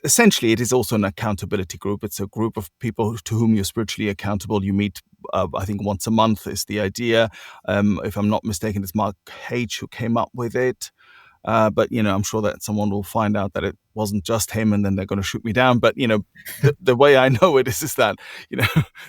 essentially, it is also an accountability group. It's a group of people to whom you're spiritually accountable. You meet, I think, once a month is the idea. If I'm not mistaken, it's Mark H who came up with it. But I'm sure that someone will find out that it wasn't just him, and then they're going to shoot me down. But the way I know it is that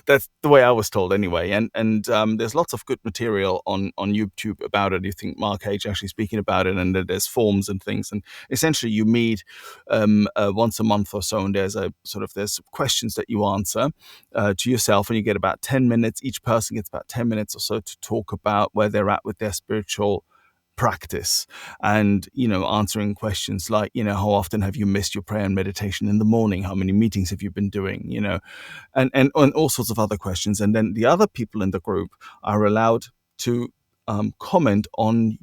that's the way I was told anyway. And there's lots of good material on YouTube about it. You think Mark H actually speaking about it, and there's forms and things. And essentially, you meet once a month or so, and there's questions that you answer to yourself, and you get about 10 minutes. Each person gets about 10 minutes or so to talk about where they're at with their spiritual practice, and answering questions like how often have you missed your prayer and meditation in the morning, how many meetings have you been doing, and all sorts of other questions. And then the other people in the group are allowed to comment on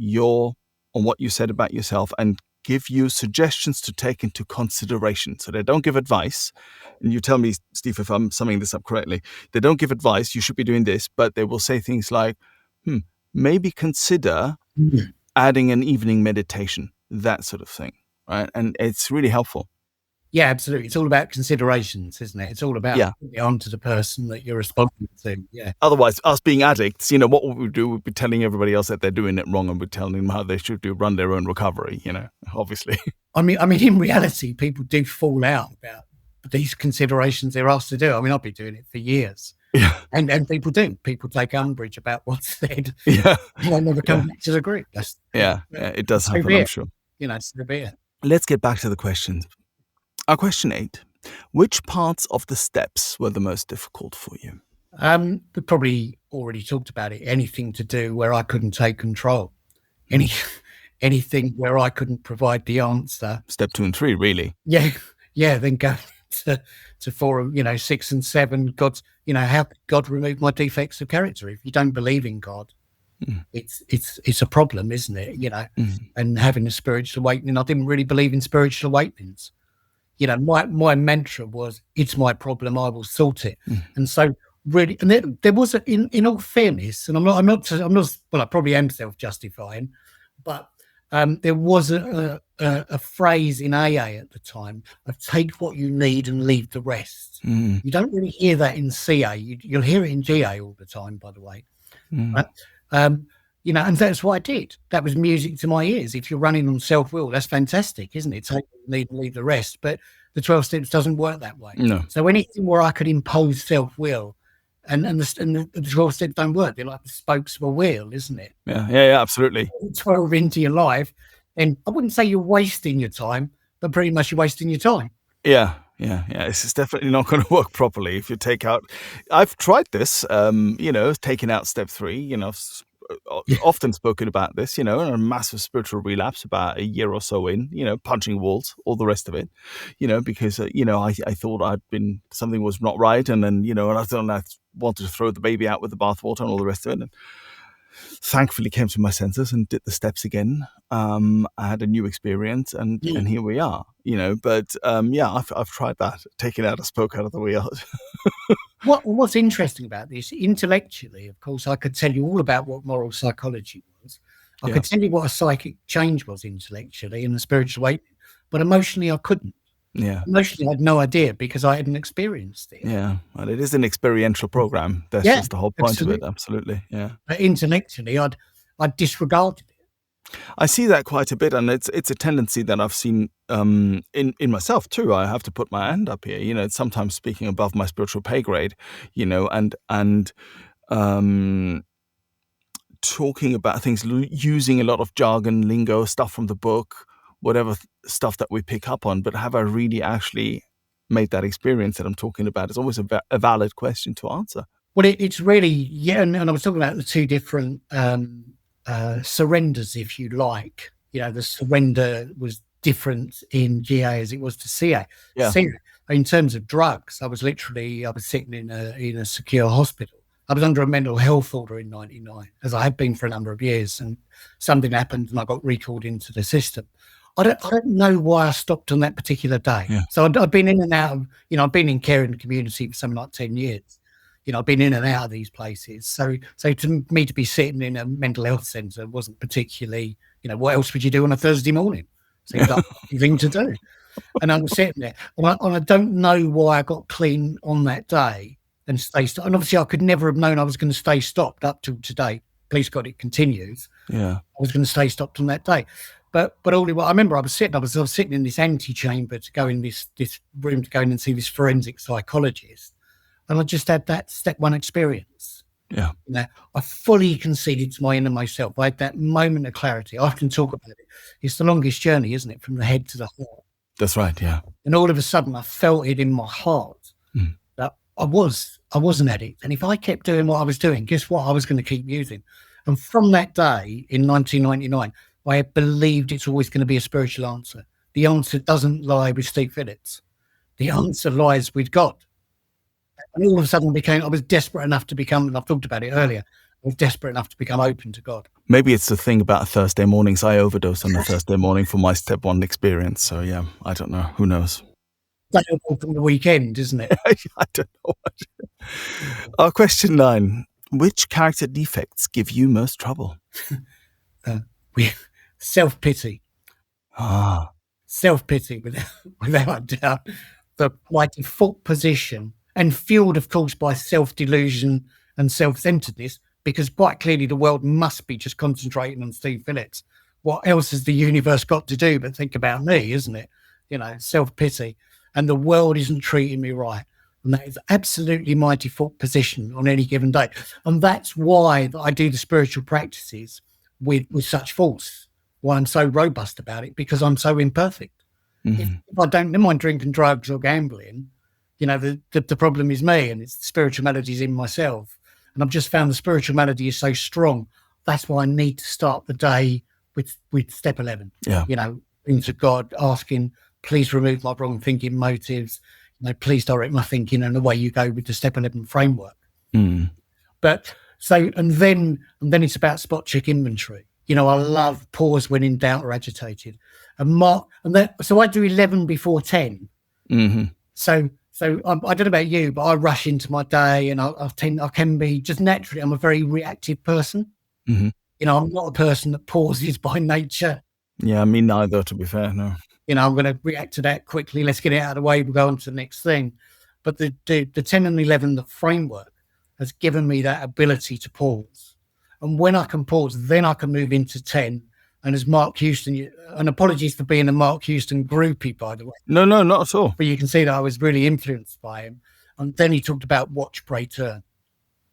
what you said about yourself and give you suggestions to take into consideration. So they don't give advice, and you tell me, Steve, if I'm summing this up correctly. They don't give advice, you should be doing this, but they will say things like, maybe consider adding an evening meditation, that sort of thing, right? And it's really helpful. Yeah, absolutely. It's all about considerations, isn't it? It's all about putting it on to the person that you're responding to. Yeah. Otherwise, us being addicts, what would we do? We'd be telling everybody else that they're doing it wrong, and we're telling them how they should run their own recovery, obviously. I mean, in reality, people do fall out about these considerations they're asked to do. I mean, I've been doing it for years. Yeah. And people do. People take umbrage about what's said. Yeah. And they never come back to the group. It does happen, I'm sure. So be it. Let's get back to the questions. Our question 8. Which parts of the steps were the most difficult for you? We probably already talked about it. Anything to do where I couldn't take control. Anything where I couldn't provide the answer. Step 2 and 3, really. Yeah. Then go to 4, 6 and 7. How could God remove my defects of character? If you don't believe in God, it's a problem, isn't it? And having a spiritual awakening. I didn't really believe in spiritual awakenings. My mantra was, it's my problem, I will sort it. And so really, and there was in all fairness, and I'm not, well, I probably am self-justifying, but there was a a phrase in AA at the time of take what you need and leave the rest. You don't really hear that in CA. You'll hear it in GA all the time, by the way. Right? You know, and that's what I did. That was music to my ears. If you're running on self-will, that's fantastic, isn't it? Take what you need and leave the rest. But the 12 steps doesn't work that way. No. So anything where I could impose self-will, and the 12 steps don't work. They're like the spokes of a wheel, isn't it? Yeah, absolutely. 12 into your life, and I wouldn't say you're wasting your time, but pretty much you're wasting your time. Yeah. It's definitely not going to work properly if you take out. I've tried this, taking out step 3. Often spoken about this, and a massive spiritual relapse about a year or so in, punching walls, all the rest of it, because, I thought something was not right. And then, and I thought I wanted to throw the baby out with the bathwater and all the rest of it. And thankfully came to my senses and did the steps again. I had a new experience and here we are, but I've tried that, taking out a spoke out of the wheel. What's interesting about this, intellectually, of course, I could tell you all about what moral psychology was. I could tell you what a psychic change was intellectually and the spiritual way, but emotionally I couldn't. Yeah. Emotionally, I had no idea because I hadn't experienced it. Yeah. Well, it is an experiential program. That's just the whole point of it. Absolutely. Yeah. But intellectually, I'd disregarded it. I see that quite a bit, and it's a tendency that I've seen in myself too. I have to put my hand up here. It's sometimes speaking above my spiritual pay grade, and talking about things, using a lot of jargon, lingo, stuff from the book, whatever stuff that we pick up on. But have I really actually made that experience that I'm talking about? It's always a valid question to answer. Well, it's really, and I was talking about the two different surrenders, if you like. The surrender was different in GA as it was to CA. Yeah. In terms of drugs, I was sitting in a secure hospital. I was under a mental health order in 1999, as I had been for a number of years, and something happened and I got recalled into the system. I don't know why I stopped on that particular day. Yeah. So I'd been in and out of, I've been in care in the community for something like 10 years. I've been in and out of these places. So to me to be sitting in a mental health centre wasn't particularly, what else would you do on a Thursday morning? Seems like a thing to do. And I was sitting there, and I don't know why I got clean on that day and stay stopped. And obviously I could never have known I was going to stay stopped up till today. Please God, it continues. Yeah. I was going to stay stopped on that day. But I remember I was sitting in this antechamber to go in this room to go in and see this forensic psychologist. And I just had that step 1 experience. Yeah. I fully conceded to my innermost self. I had that moment of clarity. I often talk about it. It's the longest journey, isn't it? From the head to the heart. That's right. Yeah. And all of a sudden I felt it in my heart that I was an addict. And if I kept doing what I was doing, guess what? I was going to keep using. And from that day in 1999, I believed it's always going to be a spiritual answer. The answer doesn't lie with Steve Phillips. The answer lies with God. And all of a sudden I was desperate enough to become, and I've talked about it earlier, I was desperate enough to become open to God. Maybe it's the thing about Thursday mornings. I overdose on a Thursday morning for my step 1 experience. So yeah, I don't know. Who knows? That's from the weekend, isn't it? I don't know. Question 9. Which character defects give you most trouble? Self-pity. Self-pity, without a doubt. My default position, and fueled, of course, by self-delusion and self-centeredness, because quite clearly the world must be just concentrating on Steve Phillips. What else has the universe got to do but think about me, isn't it? Self-pity. And the world isn't treating me right. And that is absolutely my default position on any given day. And that's why I do the spiritual practices with such force, why I'm so robust about it, because I'm so imperfect. If I don't mind drinking drugs or gambling, the problem is me, and it's the spiritual melodies in myself. And I've just found the spiritual melody is so strong. That's why I need to start the day with step 11. Yeah. Into God, asking, please remove my wrong thinking motives. Please direct my thinking, and away you go with the step 11 framework. But and then it's about spot check inventory. I love pause when in doubt or agitated, so I do 11 before 10. So I don't know about you, but I rush into my day, and I can be just naturally. I'm a very reactive person. I'm not a person that pauses by nature. Yeah, me neither, to be fair, no. I'm going to react to that quickly. Let's get it out of the way. We'll go on to the next thing. But the 10 and 11, the framework has given me that ability to pause. And when I can pause, then I can move into 10. And as Mark Houston, and apologies for being a Mark Houston groupie, by the way. No, not at all. But you can see that I was really influenced by him. And then he talked about watch, pray, turn.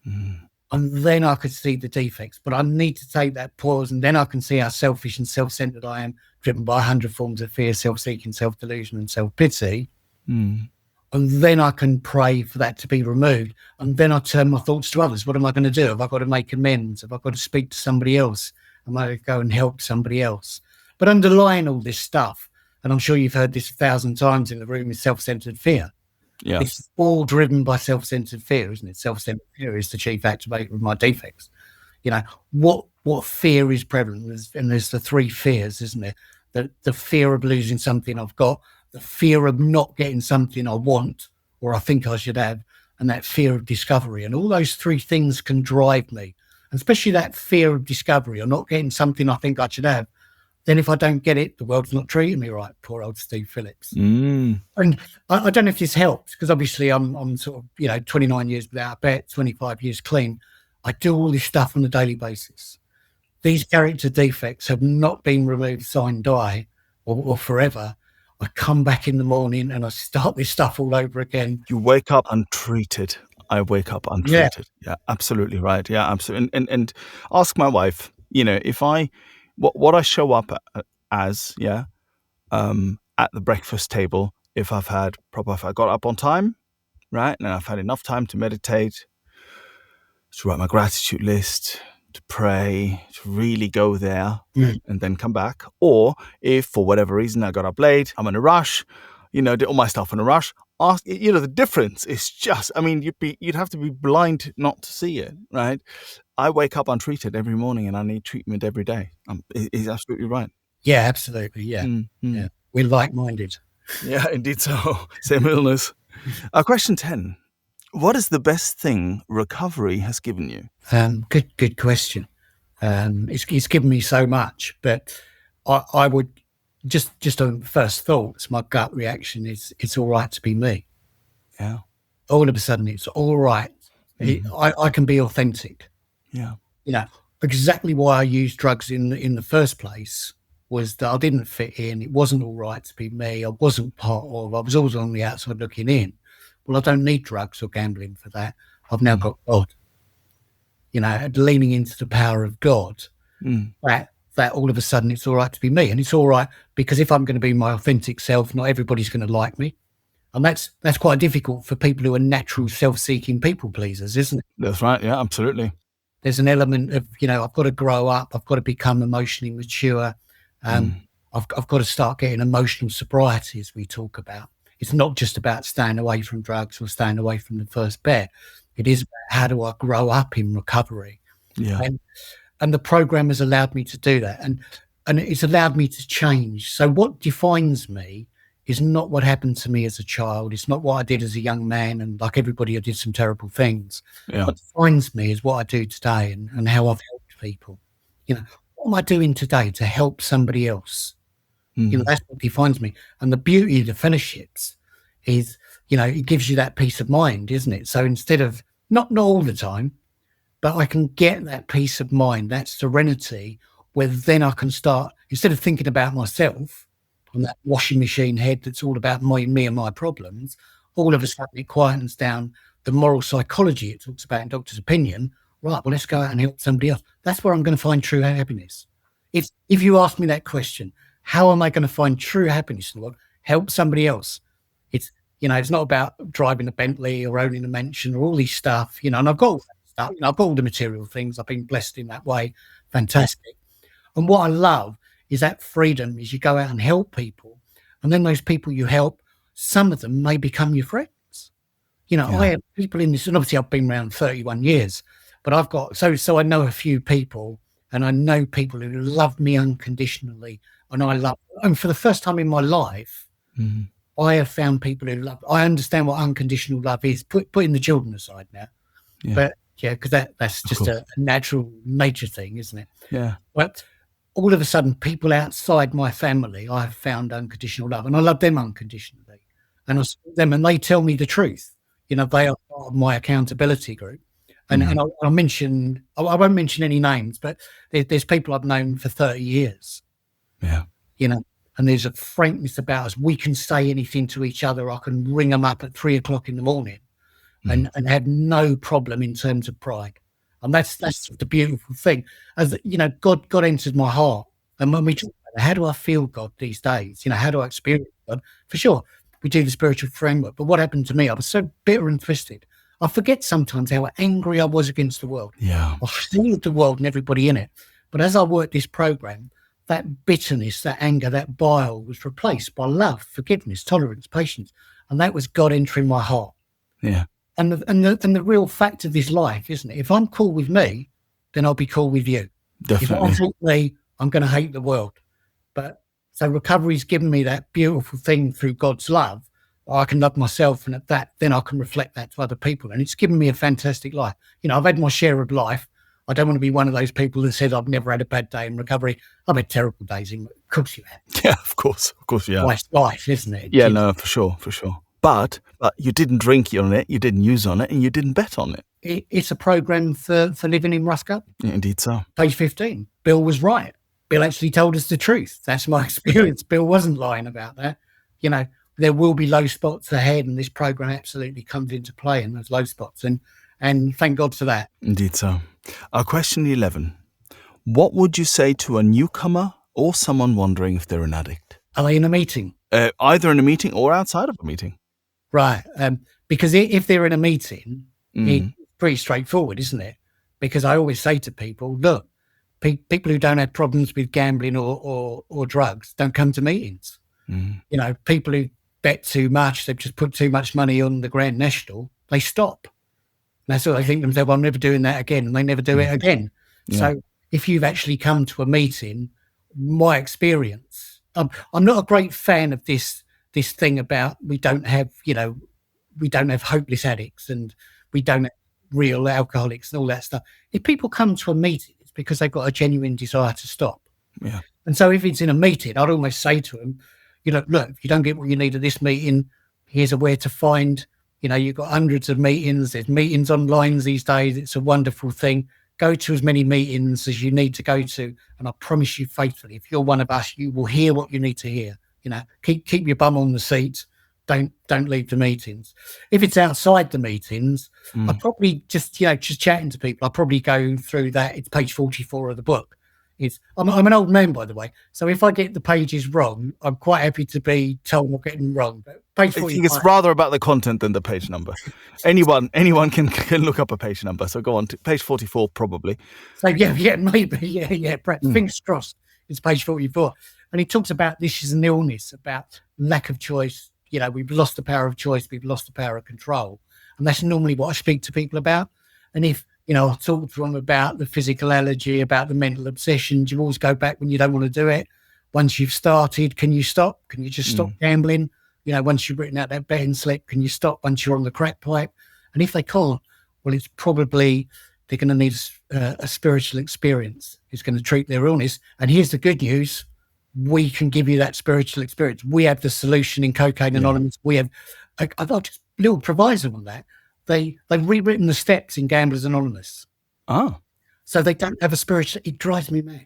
And then I could see the defects. But I need to take that pause, and then I can see how selfish and self-centered I am, driven by 100 forms of fear, self-seeking, self-delusion, and self-pity. And then I can pray for that to be removed. And then I turn my thoughts to others. What am I going to do? Have I got to make amends? Have I got to speak to somebody else? Am I going to go and help somebody else? But underlying all this stuff, and I'm sure you've heard this 1,000 times in the room, is self-centered fear. Yeah. It's all driven by self-centered fear, isn't it? Self-centered fear is the chief activator of my defects. What fear is prevalent? And there's the three fears, isn't it? The fear of losing something I've got, the fear of not getting something I want or I think I should have, and that fear of discovery. And all those three things can drive me, and especially that fear of discovery or not getting something I think I should have. Then if I don't get it, the world's not treating me right. Poor old Steve Phillips. And I don't know if this helps, because obviously I'm sort of, 29 years without a bet, 25 years clean. I do all this stuff on a daily basis. These character defects have not been removed, signed, die, or forever. I come back in the morning and I start this stuff all over again. You wake up untreated. I wake up untreated. Yeah, absolutely right. Yeah, absolutely. And ask my wife, if what I show up as, at the breakfast table, if I got up on time, right, and I've had enough time to meditate, to write my gratitude list, to pray, to really go there and then come back. Or if for whatever reason I got up late, I'm in a rush, did all my stuff in a rush. The difference is just, you'd have to be blind not to see it, right? I wake up untreated every morning and I need treatment every day. He's absolutely right. Yeah, absolutely. Yeah. Yeah. We're like-minded. Yeah, indeed so. Same illness. Question 10. What is the best thing recovery has given you? Good question. It's given me so much, but I would just on first thoughts, my gut reaction is it's all right to be me. Yeah. All of a sudden, it's all right. I can be authentic. Yeah. Exactly why I used drugs in the first place was that I didn't fit in. It wasn't all right to be me. I wasn't part of. I was always on the outside looking in. Well, I don't need drugs or gambling for that. I've now got God. Leaning into the power of God. That all of a sudden it's all right to be me, and it's all right because if I'm going to be my authentic self, not everybody's going to like me, and that's quite difficult for people who are natural self-seeking people pleasers, isn't it? That's right. Yeah, absolutely. There's an element of I've got to grow up, I've got to become emotionally mature, I've got to start getting emotional sobriety, as we talk about. It's not just about staying away from drugs or staying away from the first bet. It is about how do I grow up in recovery. Yeah. And the program has allowed me to do that. And it's allowed me to change. So what defines me is not what happened to me as a child. It's not what I did as a young man. And like everybody, I did some terrible things. Yeah. What defines me is what I do today and how I've helped people. What am I doing today to help somebody else? That's what defines me. And the beauty of the fellowships is, it gives you that peace of mind, isn't it? So instead of, not all the time, but I can get that peace of mind, that serenity, where then I can start, instead of thinking about myself on that washing machine head that's all about me and my problems, all of a sudden it quietens down the moral psychology it talks about in Doctor's Opinion. Right, well, let's go out and help somebody else. That's where I'm going to find true happiness. If you ask me that question, how am I going to find true happiness in the world? Help somebody else. It's not about driving a Bentley or owning a mansion or all these stuff, and I've got all that stuff. I've got all the material things. I've been blessed in that way. Fantastic. And what I love is that freedom is you go out and help people. And then those people you help, some of them may become your friends. I have people in this, and obviously I've been around 31 years, but I've got, so I know a few people, and I know people who love me unconditionally. And for the first time in my life, I have found people who love. I understand what unconditional love is. Putting the children aside now, but because that's just a natural nature thing, isn't it? Yeah. But all of a sudden, people outside my family, I have found unconditional love, and I love them unconditionally. And I see them, and they tell me the truth. They are part of my accountability group. And I mentioned, I won't mention any names, but there's people I've known for 30 years. Yeah. And there's a frankness about us. We can say anything to each other. I can ring them up at 3:00 in the morning and have no problem in terms of pride. And that's the beautiful thing. As God entered my heart. And when we talk about how do I feel God these days? How do I experience God? For sure, we do the spiritual framework. But what happened to me? I was so bitter and twisted. I forget sometimes how angry I was against the world. Yeah. I hated the world and everybody in it. But as I worked this program, that bitterness, that anger, that bile was replaced by love, forgiveness, tolerance, patience. And that was God entering my heart. Yeah. And the real fact of this life, isn't it? If I'm cool with me, then I'll be cool with you. Definitely. If I hate me, I'm going to hate the world. But so recovery's given me that beautiful thing through God's love. I can love myself, and at that, then I can reflect that to other people. And it's given me a fantastic life. I've had my share of life. I don't want to be one of those people that said I've never had a bad day in recovery. I've had terrible days. Of course you have. Yeah, of course, yeah. It's life, isn't it? Yeah, no, for sure. But you didn't drink on it, you didn't use on it, and you didn't bet on it. It's a program for living in Rusco. Yeah, indeed so. Page 15. Bill was right. Bill actually told us the truth. That's my experience. Bill wasn't lying about that. There will be low spots ahead, and this program absolutely comes into play in those low spots. And thank God for that. Indeed so. Question 11. What would you say to a newcomer or someone wondering if they're an addict? Are they in a meeting? Either in a meeting or outside of a meeting. Right. Because if they're in a meeting, it's pretty straightforward, isn't it? Because I always say to people, look, people who don't have problems with gambling or drugs don't come to meetings. People who bet too much, they've just put too much money on the Grand National, they stop. And that's what they think to themselves, I'm never doing that again, and they never do it again. Yeah. So if you've actually come to a meeting, my experience, I'm not a great fan of this thing about we don't have hopeless addicts and we don't have real alcoholics and all that stuff. If people come to a meeting, it's because they've got a genuine desire to stop. Yeah. And so if it's in a meeting, I'd almost say to them, look, if you don't get what you need at this meeting, here's a where to find. You've got hundreds of meetings. There's meetings online these days. It's a wonderful thing. Go to as many meetings as you need to go to. And I promise you faithfully, if you're one of us, you will hear what you need to hear. Keep your bum on the seat. Don't leave the meetings. If it's outside the meetings, I probably just chatting to people. I probably go through that. It's page 44 of the book. I'm an old man, by the way. So if I get the pages wrong, I'm quite happy to be told I'm getting them wrong. But page 45, I think it's rather about the content than the page number. Anyone can look up a page number. So go on to page 44, probably. So yeah, maybe. Yeah. Fingers crossed. It's page 44. And he talks about this is an illness, about lack of choice. We've lost the power of choice. We've lost the power of control. And that's normally what I speak to people about. And if, I talk to them about the physical allergy, about the mental obsessions. You always go back when you don't want to do it. Once you've started, can you stop? Can you just stop gambling? Once you've written out that betting slip, can you stop once you're on the crack pipe? And if they can't, well, it's probably they're going to need a spiritual experience. It's going to treat their illness. And here's the good news. We can give you that spiritual experience. We have the solution in Cocaine Anonymous. We have, I'll just little proviso on that. They've rewritten the steps in Gamblers Anonymous. Oh. So they don't have a spiritual, it drives me mad.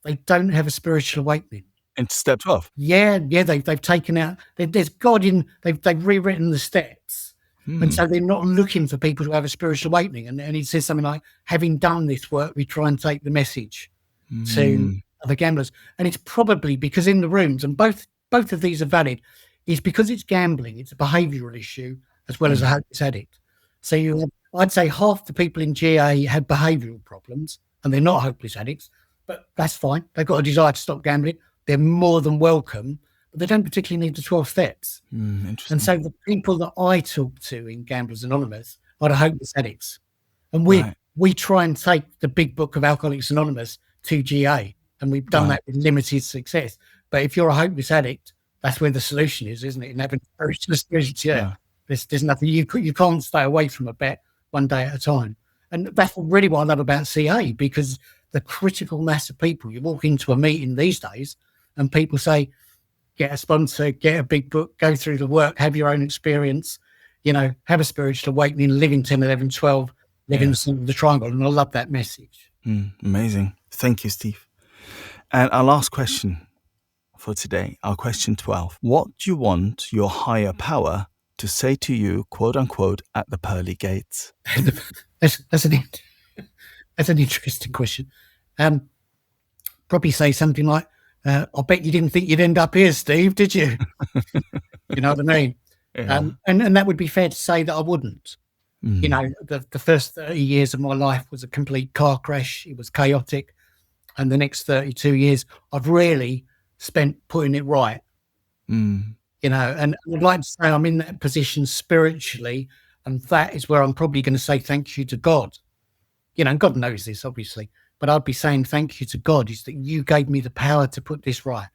They don't have a spiritual awakening. In step 12? Yeah, they've taken out, there's God in, they've rewritten the steps. And so they're not looking for people to have a spiritual awakening. And he says something like, having done this work, we try and take the message to other gamblers. And it's probably because in the rooms, and both of these are valid, is because it's gambling, it's a behavioural issue as well as a hopeless addict. So I'd say half the people in GA have behavioural problems and they're not hopeless addicts, but that's fine. They've got a desire to stop gambling. They're more than welcome, but they don't particularly need the 12 steps. Interesting. And so the people that I talk to in Gamblers Anonymous are the hopeless addicts. And we try and take the big book of Alcoholics Anonymous to GA, and we've done that with limited success. But if you're a hopeless addict, that's where the solution is, isn't it? In having spiritual experience, There's nothing you can't stay away from a bet one day at a time, and that's really what I love about CA, because the critical mass of people. You walk into a meeting these days and people say, get a sponsor, get a big book, go through the work, have your own experience, have a spiritual awakening, live in 10, 11, 12, live in the center of the triangle. And I love that message. Amazing. Thank you, Steve. And our last question for today, our question 12. What do you want your higher power to say to you, quote unquote, at the pearly gates? That's an interesting question. Probably say something like, I bet you didn't think you'd end up here, Steve, did you? You know what I mean? Yeah. And that would be fair to say that I wouldn't. The first 30 years of my life was a complete car crash. It was chaotic. And the next 32 years, I've really spent putting it right. And I'd like to say I'm in that position spiritually, and that is where I'm probably going to say thank you to God. And God knows this, obviously, but I'd be saying thank you to God is that you gave me the power to put this right.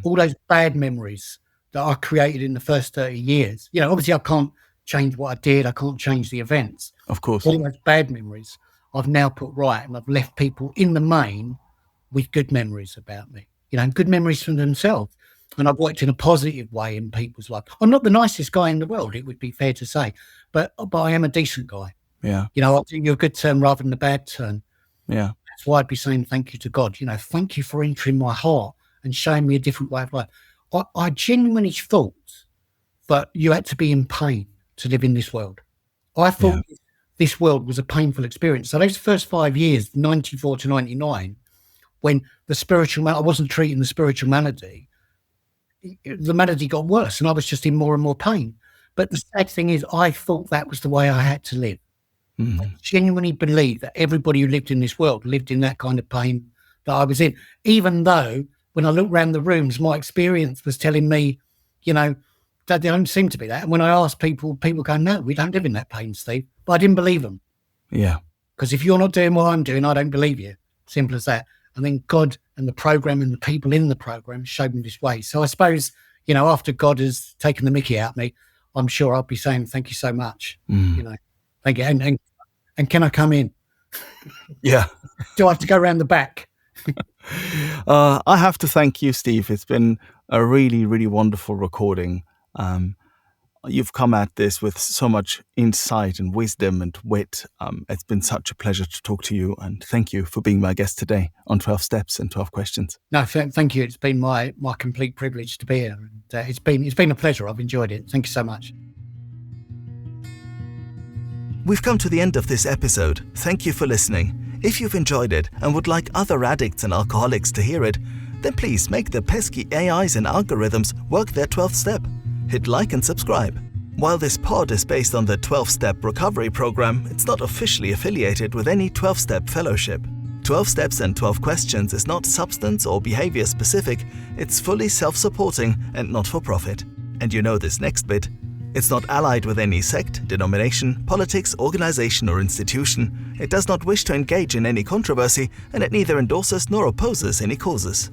All those bad memories that I created in the first 30 years, obviously I can't change what I did. I can't change the events. Of course. All those bad memories I've now put right, and I've left people in the main with good memories about me, good memories from themselves. And I've worked in a positive way in people's life. I'm not the nicest guy in the world, it would be fair to say, but I am a decent guy. Yeah. I'll do you a good turn rather than a bad turn. Yeah. That's why I'd be saying thank you to God. Thank you for entering my heart and showing me a different way of life. I genuinely thought that you had to be in pain to live in this world. I thought this world was a painful experience. So those first 5 years, 94 to 99, when I wasn't treating the spiritual malady, the malady got worse and I was just in more and more pain. But the sad thing is I thought that was the way I had to live. I genuinely believe that everybody who lived in this world lived in that kind of pain that I was in, even though when I looked around the rooms, my experience was telling me, that they don't seem to be that. And when I asked people go, no, we don't live in that pain, Steve. But I didn't believe them. Yeah. Because if you're not doing what I'm doing, I don't believe you. Simple as that. And then God and the program and the people in the program showed me this way. So I suppose, after God has taken the mickey out of me, I'm sure I'll be saying thank you so much. Thank you. And can I come in? Yeah. Do I have to go around the back? I have to thank you, Steve. It's been a really, really wonderful recording. You've come at this with so much insight and wisdom and wit. It's been such a pleasure to talk to you, and thank you for being my guest today on 12 Steps and 12 Questions. No, thank you. It's been my complete privilege to be here. And it's been a pleasure. I've enjoyed it. Thank you so much. We've come to the end of this episode. Thank you for listening. If you've enjoyed it and would like other addicts and alcoholics to hear it, then please make the pesky AIs and algorithms work their 12th step. Hit like and subscribe. While this pod is based on the 12-Step Recovery Program, it's not officially affiliated with any 12-Step fellowship. 12 Steps and 12 Questions is not substance or behavior specific, it's fully self-supporting and not-for-profit. And you know this next bit. It's not allied with any sect, denomination, politics, organization or institution. It does not wish to engage in any controversy, and it neither endorses nor opposes any causes.